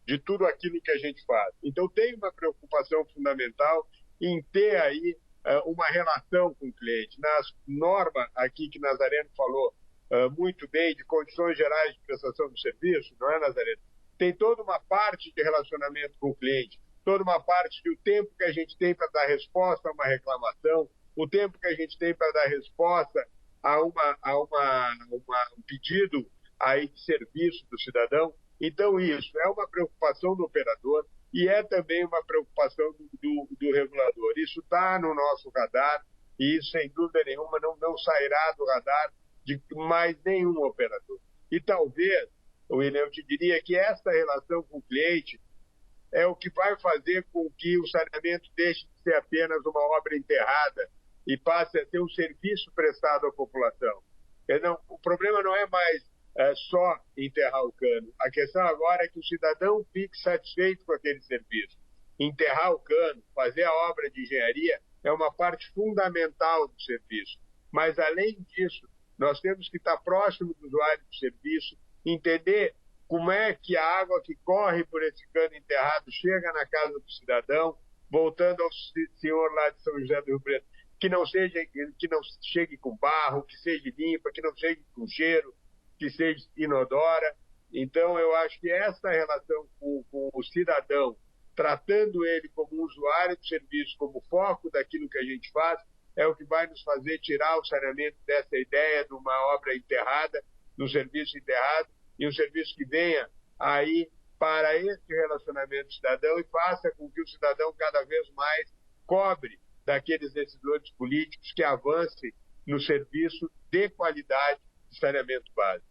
de tudo aquilo que a gente faz. Então tem uma preocupação fundamental em ter aí uma relação com o cliente. Nas normas aqui que Nazareno falou muito bem, de condições gerais de prestação de serviço, não é, Nazareno? Tem toda uma parte de relacionamento com o cliente, toda uma parte do tempo que a gente tem para dar resposta a uma reclamação, o tempo que a gente tem para dar resposta a um pedido aí de serviço do cidadão. Então, isso é uma preocupação do operador e é também uma preocupação do regulador. Isso está no nosso radar e isso, sem dúvida nenhuma, não sairá do radar de mais nenhum operador. E talvez, William, eu te diria que essa relação com o cliente é o que vai fazer com que o saneamento deixe de ser apenas uma obra enterrada e passe a ser um serviço prestado à população. O problema não é mais só enterrar o cano. A questão agora é que o cidadão fique satisfeito com aquele serviço. Enterrar o cano, fazer a obra de engenharia, é uma parte fundamental do serviço. Mas, além disso, nós temos que estar próximo do usuário do serviço, entender como é que a água que corre por esse cano enterrado chega na casa do cidadão, voltando ao senhor lá de São José do Rio Preto, que não chegue com barro, que seja limpa, que não chegue com cheiro, que seja inodora. Então, eu acho que essa relação com o cidadão, tratando ele como usuário do serviço, como foco daquilo que a gente faz, é o que vai nos fazer tirar o saneamento dessa ideia de uma obra enterrada, de um serviço enterrado, e um serviço que venha aí para esse relacionamento cidadão e faça com que o cidadão cada vez mais cobre daqueles decisores políticos que avancem no serviço de qualidade de saneamento básico.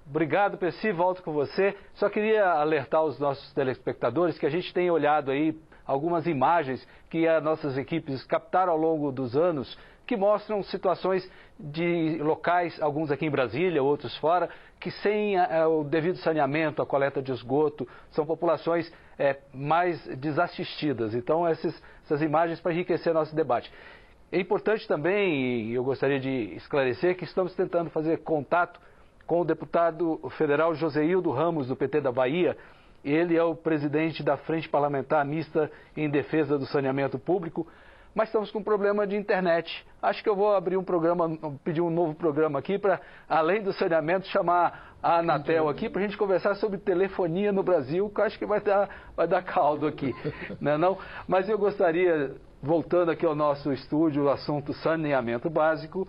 Obrigado, Pesci, volto com você. Só queria alertar os nossos telespectadores que a gente tem olhado aí algumas imagens que as nossas equipes captaram ao longo dos anos, que mostram situações de locais, alguns aqui em Brasília, outros fora, que sem o devido saneamento, a coleta de esgoto, são populações mais desassistidas. Então, essas imagens para enriquecer nosso debate. É importante também, e eu gostaria de esclarecer, que estamos tentando fazer contato com o deputado federal Joseildo Ramos, do PT da Bahia. Ele é o presidente da Frente Parlamentar Mista em Defesa do Saneamento Público, mas estamos com um problema de internet. Acho que eu vou abrir pedir um novo programa aqui para, além do saneamento, chamar a Anatel aqui para a gente conversar sobre telefonia no Brasil, que eu acho que vai dar caldo aqui, não? Mas eu gostaria, voltando aqui ao nosso estúdio, o assunto saneamento básico,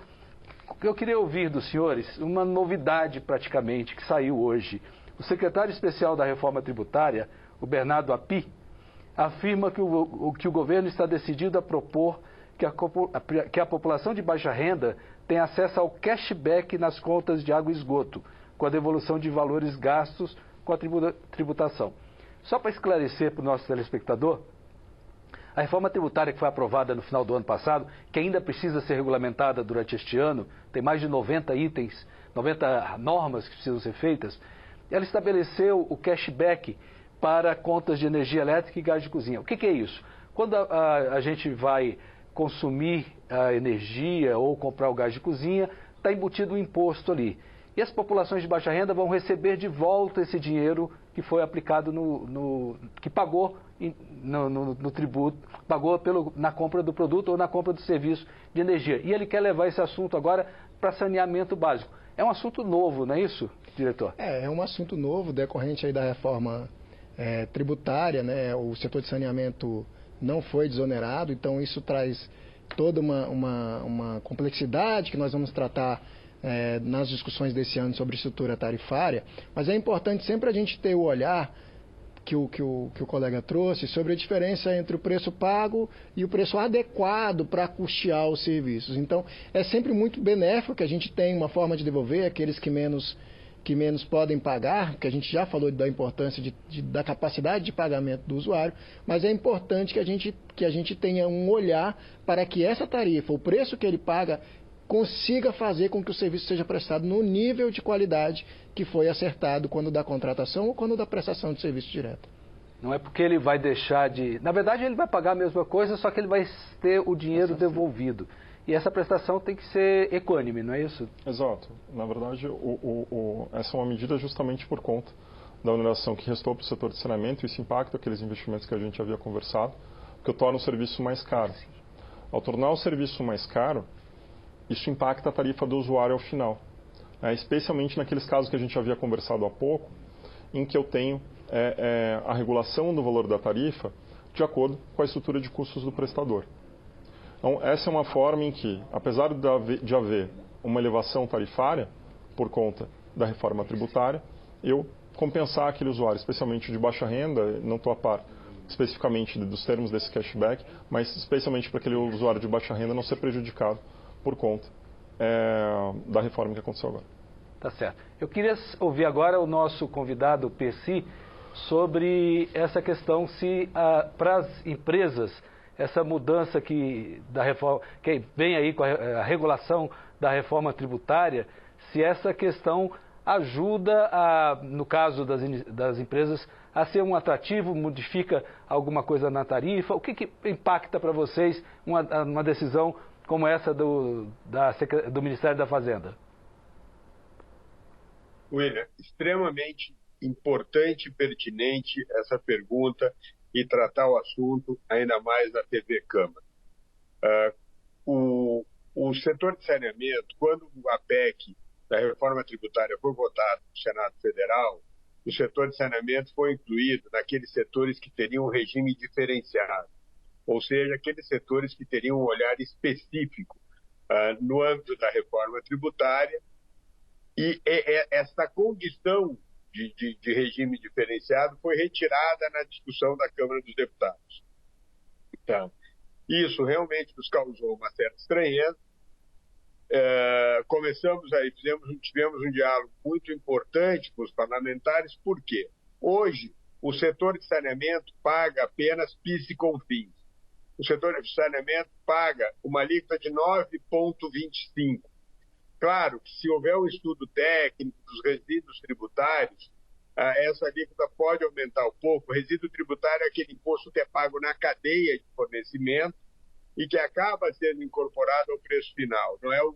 eu queria ouvir dos senhores uma novidade praticamente que saiu hoje. O secretário especial da Reforma Tributária, o Bernardo Api, afirma que o governo está decidido a propor que a população de baixa renda tenha acesso ao cashback nas contas de água e esgoto, com a devolução de valores gastos com a tributação. Só para esclarecer para o nosso telespectador, a reforma tributária que foi aprovada no final do ano passado, que ainda precisa ser regulamentada durante este ano, tem mais de 90 itens, 90 normas que precisam ser feitas, ela estabeleceu o cashback para contas de energia elétrica e gás de cozinha. O que é isso? Quando a gente vai consumir a energia ou comprar o gás de cozinha, está embutido o imposto ali. E as populações de baixa renda vão receber de volta esse dinheiro que foi aplicado que pagou no tributo, pagou na compra do produto ou na compra do serviço de energia. E ele quer levar esse assunto agora para saneamento básico. É um assunto novo, não é isso, diretor? É um assunto novo, decorrente aí da reforma tributária, né? O setor de saneamento não foi desonerado, então isso traz toda uma complexidade que nós vamos tratar nas discussões desse ano sobre estrutura tarifária, mas é importante sempre a gente ter o olhar que o colega trouxe sobre a diferença entre o preço pago e o preço adequado para custear os serviços. Então, é sempre muito benéfico que a gente tenha uma forma de devolver aqueles que menos que menos podem pagar, que a gente já falou da importância da capacidade de pagamento do usuário, mas é importante que a gente tenha um olhar para que essa tarifa, o preço que ele paga, consiga fazer com que o serviço seja prestado no nível de qualidade que foi acertado quando da contratação ou quando da prestação de serviço direto. Não é porque ele vai deixar de... Na verdade, ele vai pagar a mesma coisa, só que ele vai ter o dinheiro devolvido. E essa prestação tem que ser equânime, não é isso? Exato. Na verdade, essa é uma medida justamente por conta da oneração que restou para o setor de saneamento, e isso impacta aqueles investimentos que a gente havia conversado, porque torna o serviço mais caro. Ao tornar o serviço mais caro, isso impacta a tarifa do usuário ao final. Especialmente naqueles casos que a gente havia conversado há pouco, em que eu tenho a regulação do valor da tarifa de acordo com a estrutura de custos do prestador. Então, essa é uma forma em que, apesar de haver uma elevação tarifária por conta da reforma tributária, eu compensar aquele usuário, especialmente de baixa renda, não estou a par especificamente dos termos desse cashback, mas especialmente para aquele usuário de baixa renda não ser prejudicado por conta da reforma que aconteceu agora. Tá certo. Eu queria ouvir agora o nosso convidado, o Percy, sobre essa questão se para as empresas essa mudança da reforma, que vem aí com a regulação da reforma tributária, se essa questão ajuda, no caso das empresas, a ser um atrativo, modifica alguma coisa na tarifa? O que impacta para vocês uma decisão como essa do Ministério da Fazenda? William, extremamente importante e pertinente essa pergunta e tratar o assunto ainda mais na TV Câmara. O setor de saneamento, quando a PEC da reforma tributária foi votada no Senado Federal, o setor de saneamento foi incluído naqueles setores que teriam um regime diferenciado, ou seja, aqueles setores que teriam um olhar específico no âmbito da reforma tributária, e essa condição de regime diferenciado foi retirada na discussão da Câmara dos Deputados. Então, isso realmente nos causou uma certa estranheza. Começamos aí, tivemos um diálogo muito importante com os parlamentares, porque hoje o setor de saneamento paga apenas PIS e COFINS. O setor de saneamento paga uma alíquota de 9,25%. Claro que se houver um estudo técnico dos resíduos tributários, essa alíquota pode aumentar um pouco. O resíduo tributário é aquele imposto que é pago na cadeia de fornecimento e que acaba sendo incorporado ao preço final. Não é o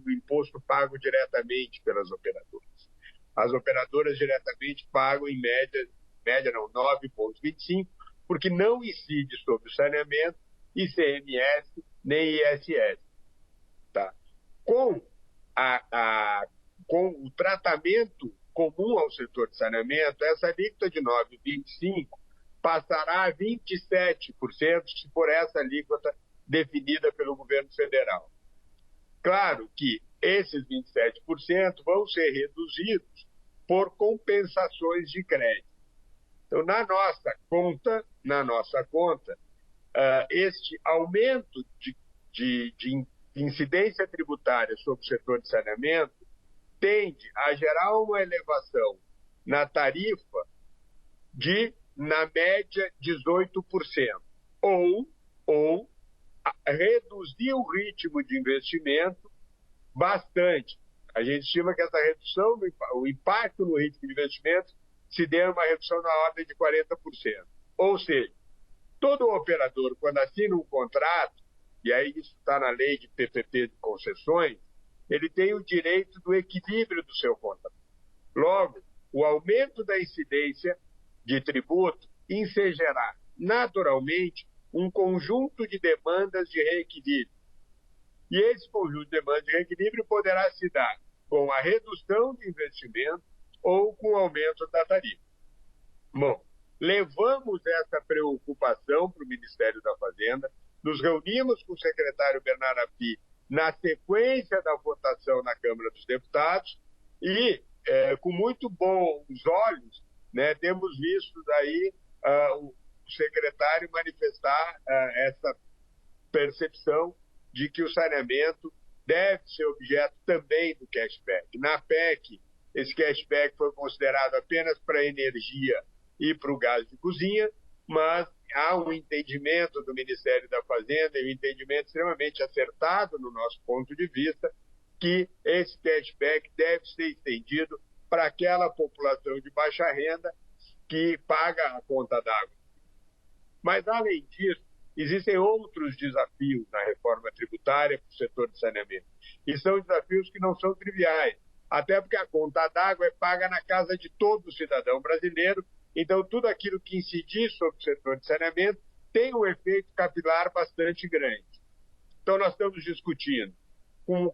imposto pago diretamente pelas operadoras. As operadoras diretamente pagam, em média não, 9,25%, porque não incide sobre o saneamento, ICMS nem ISS. Tá? Com o tratamento comum ao setor de saneamento, essa alíquota de 9,25% passará a 27%, se for essa alíquota definida pelo governo federal. Claro que esses 27% vão ser reduzidos por compensações de crédito. Então, na nossa conta, este aumento de incidência tributária sobre o setor de saneamento tende a gerar uma elevação na tarifa de, na média, 18%, ou reduzir o ritmo de investimento bastante. A gente estima que essa redução, o impacto no ritmo de investimento, se dê uma redução na ordem de 40%. Ou seja, todo operador, quando assina um contrato, e aí isso está na lei de PPP de concessões, ele tem o direito do equilíbrio do seu contrato. Logo, o aumento da incidência de tributo ensejará, naturalmente, um conjunto de demandas de reequilíbrio. E esse conjunto de demandas de reequilíbrio poderá se dar com a redução de investimento ou com o aumento da tarifa. Bom, levamos essa preocupação para o Ministério da Fazenda, nos reunimos com o secretário Bernardo Api na sequência da votação na Câmara dos Deputados e, com muito bons olhos, né, temos visto daí o secretário manifestar essa percepção de que o saneamento deve ser objeto também do cashback. Na PEC esse cashback foi considerado apenas para energia e para o gás de cozinha, mas há um entendimento do Ministério da Fazenda, e um entendimento extremamente acertado no nosso ponto de vista, que esse cashback deve ser estendido para aquela população de baixa renda que paga a conta d'água. Mas, além disso, existem outros desafios na reforma tributária para o setor de saneamento. E são desafios que não são triviais, até porque a conta d'água é paga na casa de todo cidadão brasileiro, então tudo aquilo que incidir sobre o setor de saneamento tem um efeito capilar bastante grande. Então nós estamos discutindo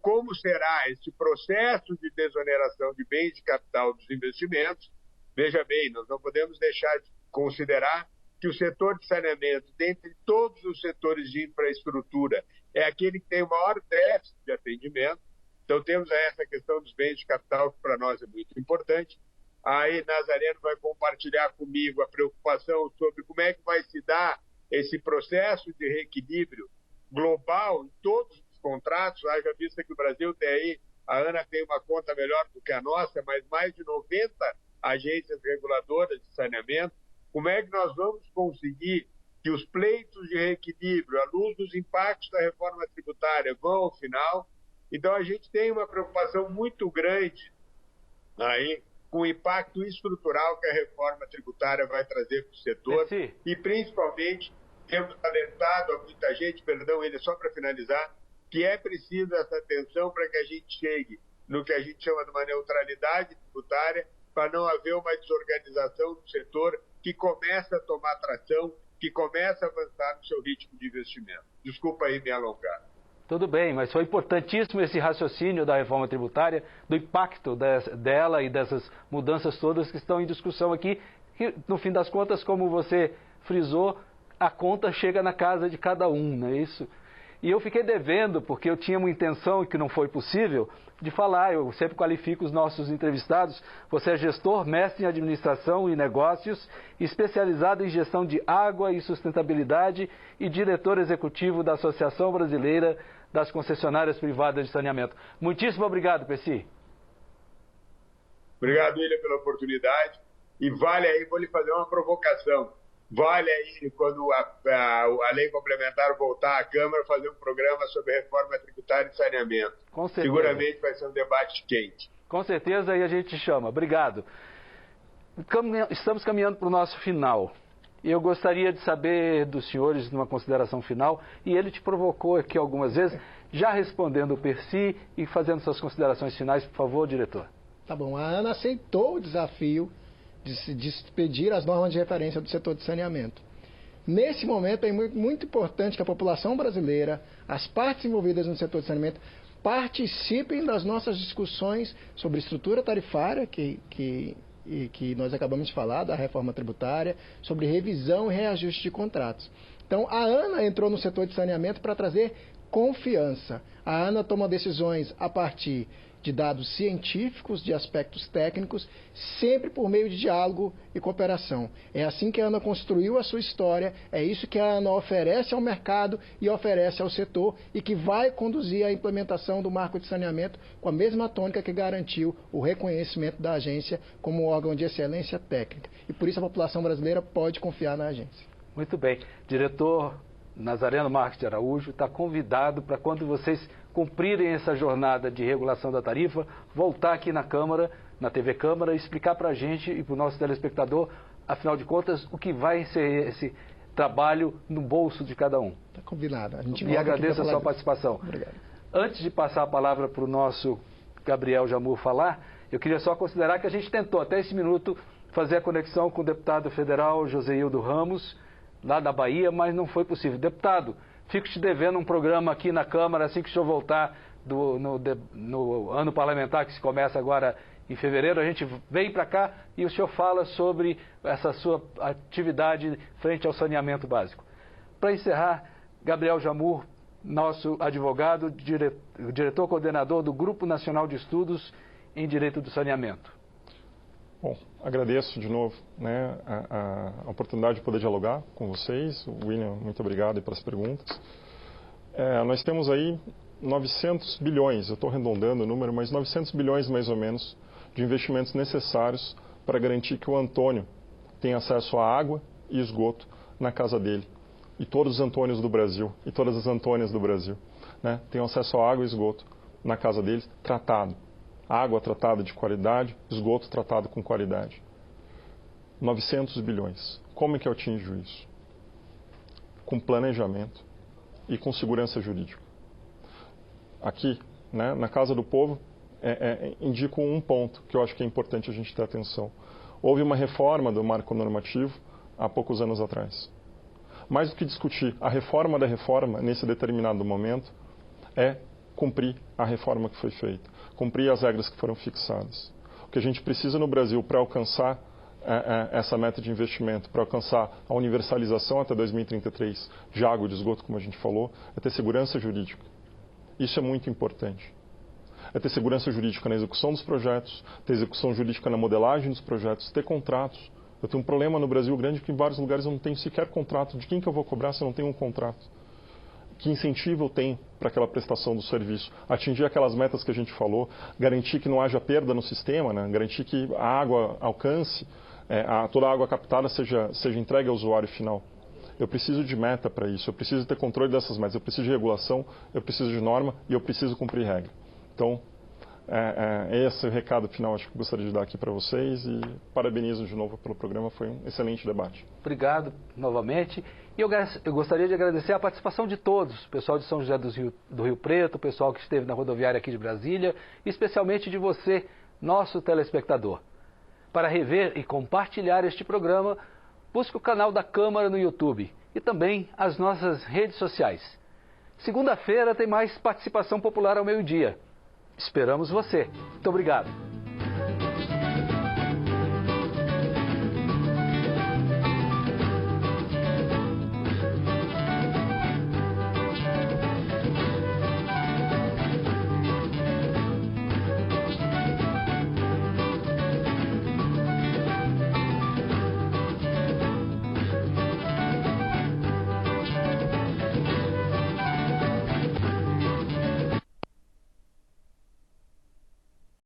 como será esse processo de desoneração de bens de capital dos investimentos. Veja bem, nós não podemos deixar de considerar que o setor de saneamento, dentre todos os setores de infraestrutura, é aquele que tem o maior déficit de atendimento. Então, temos essa questão dos bens de capital, que para nós é muito importante. Aí, Nazareno vai compartilhar comigo a preocupação sobre como é que vai se dar esse processo de reequilíbrio global em todos os contratos. Haja vista que o Brasil tem aí, a ANA tem uma conta melhor do que a nossa, mas mais de 90 agências reguladoras de saneamento. Como é que nós vamos conseguir que os pleitos de reequilíbrio, à luz dos impactos da reforma tributária, vão ao final? Então, a gente tem uma preocupação muito grande aí com o impacto estrutural que a reforma tributária vai trazer para o setor. E, principalmente, temos alertado a muita gente, ele só para finalizar, que é preciso essa atenção para que a gente chegue no que a gente chama de uma neutralidade tributária, para não haver uma desorganização do setor que começa a tomar tração, que começa a avançar no seu ritmo de investimento. Desculpa aí me alongar. Tudo bem, mas foi importantíssimo esse raciocínio da reforma tributária, do impacto dela e dessas mudanças todas que estão em discussão aqui, que no fim das contas, como você frisou, a conta chega na casa de cada um, não é isso? E eu fiquei devendo, porque eu tinha uma intenção, que não foi possível, de falar. Eu sempre qualifico os nossos entrevistados. Você é gestor, mestre em administração e negócios, especializado em gestão de água e sustentabilidade e diretor executivo da Associação Brasileira das Concessionárias Privadas de Saneamento. Muitíssimo obrigado, Pesci. Obrigado, William, pela oportunidade. E vale aí, vou lhe fazer uma provocação. Vale aí, quando a lei complementar voltar à Câmara, fazer um programa sobre reforma tributária e saneamento. Com certeza. Seguramente vai ser um debate quente. Com certeza, e a gente chama. Obrigado. Estamos caminhando para o nosso final. E eu gostaria de saber dos senhores, numa consideração final, e ele te provocou aqui algumas vezes, já respondendo o Percy e fazendo suas considerações finais, por favor, diretor. Tá bom, a ANA aceitou o desafio de se despedir as normas de referência do setor de saneamento. Nesse momento é muito importante que a população brasileira, as partes envolvidas no setor de saneamento, participem das nossas discussões sobre estrutura tarifária, que nós acabamos de falar, da reforma tributária, sobre revisão e reajuste de contratos. Então, a ANA entrou no setor de saneamento para trazer confiança. A ANA toma decisões a partir de dados científicos, de aspectos técnicos, sempre por meio de diálogo e cooperação. É assim que a ANA construiu a sua história, é isso que a ANA oferece ao mercado e oferece ao setor e que vai conduzir a implementação do marco de saneamento com a mesma tônica que garantiu o reconhecimento da agência como órgão de excelência técnica. E por isso a população brasileira pode confiar na agência. Muito bem. Diretor Nazareno Marques de Araújo está convidado para, quando vocês cumprirem essa jornada de regulação da tarifa, voltar aqui na Câmara, na TV Câmara, e explicar para a gente e para o nosso telespectador, afinal de contas, o que vai ser esse trabalho no bolso de cada um. Está combinado. E agradeço a sua participação. Obrigado. Antes de passar a palavra para o nosso Gabriel Jamur falar, eu queria só considerar que a gente tentou, até esse minuto, fazer a conexão com o deputado federal Joseildo Ramos, lá da Bahia, mas não foi possível. Deputado, fico te devendo um programa aqui na Câmara, assim que o senhor voltar no ano parlamentar, que se começa agora em fevereiro, a gente vem para cá e o senhor fala sobre essa sua atividade frente ao saneamento básico. Para encerrar, Gabriel Jamur, nosso advogado, diretor coordenador do Grupo Nacional de Estudos em Direito do Saneamento. Bom, agradeço de novo, né, a oportunidade de poder dialogar com vocês. William, muito obrigado pelas perguntas. Nós temos aí 900 bilhões, eu estou arredondando o número, mas 900 bilhões mais ou menos de investimentos necessários para garantir que o Antônio tenha acesso à água e esgoto na casa dele. E todos os Antônios do Brasil, e todas as Antônias do Brasil, né, tenham acesso à água e esgoto na casa deles, tratado. Água tratada de qualidade, esgoto tratado com qualidade. 900 bilhões. Como é que eu atinjo isso? Com planejamento e com segurança jurídica. Aqui, né, na Casa do Povo, indico um ponto que eu acho que é importante a gente ter atenção. Houve uma reforma do marco normativo há poucos anos atrás. Mais do que discutir a reforma da reforma, nesse determinado momento, é cumprir a reforma que foi feita, cumprir as regras que foram fixadas. O que a gente precisa no Brasil para alcançar essa meta de investimento, para alcançar a universalização até 2033 de água e de esgoto, como a gente falou, é ter segurança jurídica. Isso é muito importante. É ter segurança jurídica na execução dos projetos, ter execução jurídica na modelagem dos projetos, ter contratos. Eu tenho um problema no Brasil grande que em vários lugares eu não tenho sequer contrato. De quem que eu vou cobrar se eu não tenho um contrato? Que incentivo eu tenho para aquela prestação do serviço? Atingir aquelas metas que a gente falou, garantir que não haja perda no sistema, né? Garantir que a água alcance, toda a água captada seja entregue ao usuário final. Eu preciso de meta para isso, eu preciso ter controle dessas metas, eu preciso de regulação, eu preciso de norma e eu preciso cumprir regra. Então, esse é o recado final acho que eu gostaria de dar aqui para vocês e parabenizo de novo pelo programa, foi um excelente debate. Obrigado novamente. E eu gostaria de agradecer a participação de todos, o pessoal de São José do Rio Preto, o pessoal que esteve na rodoviária aqui de Brasília, e especialmente de você, nosso telespectador. Para rever e compartilhar este programa, busque o canal da Câmara no YouTube e também as nossas redes sociais. Segunda-feira tem mais participação popular ao meio-dia. Esperamos você. Muito obrigado.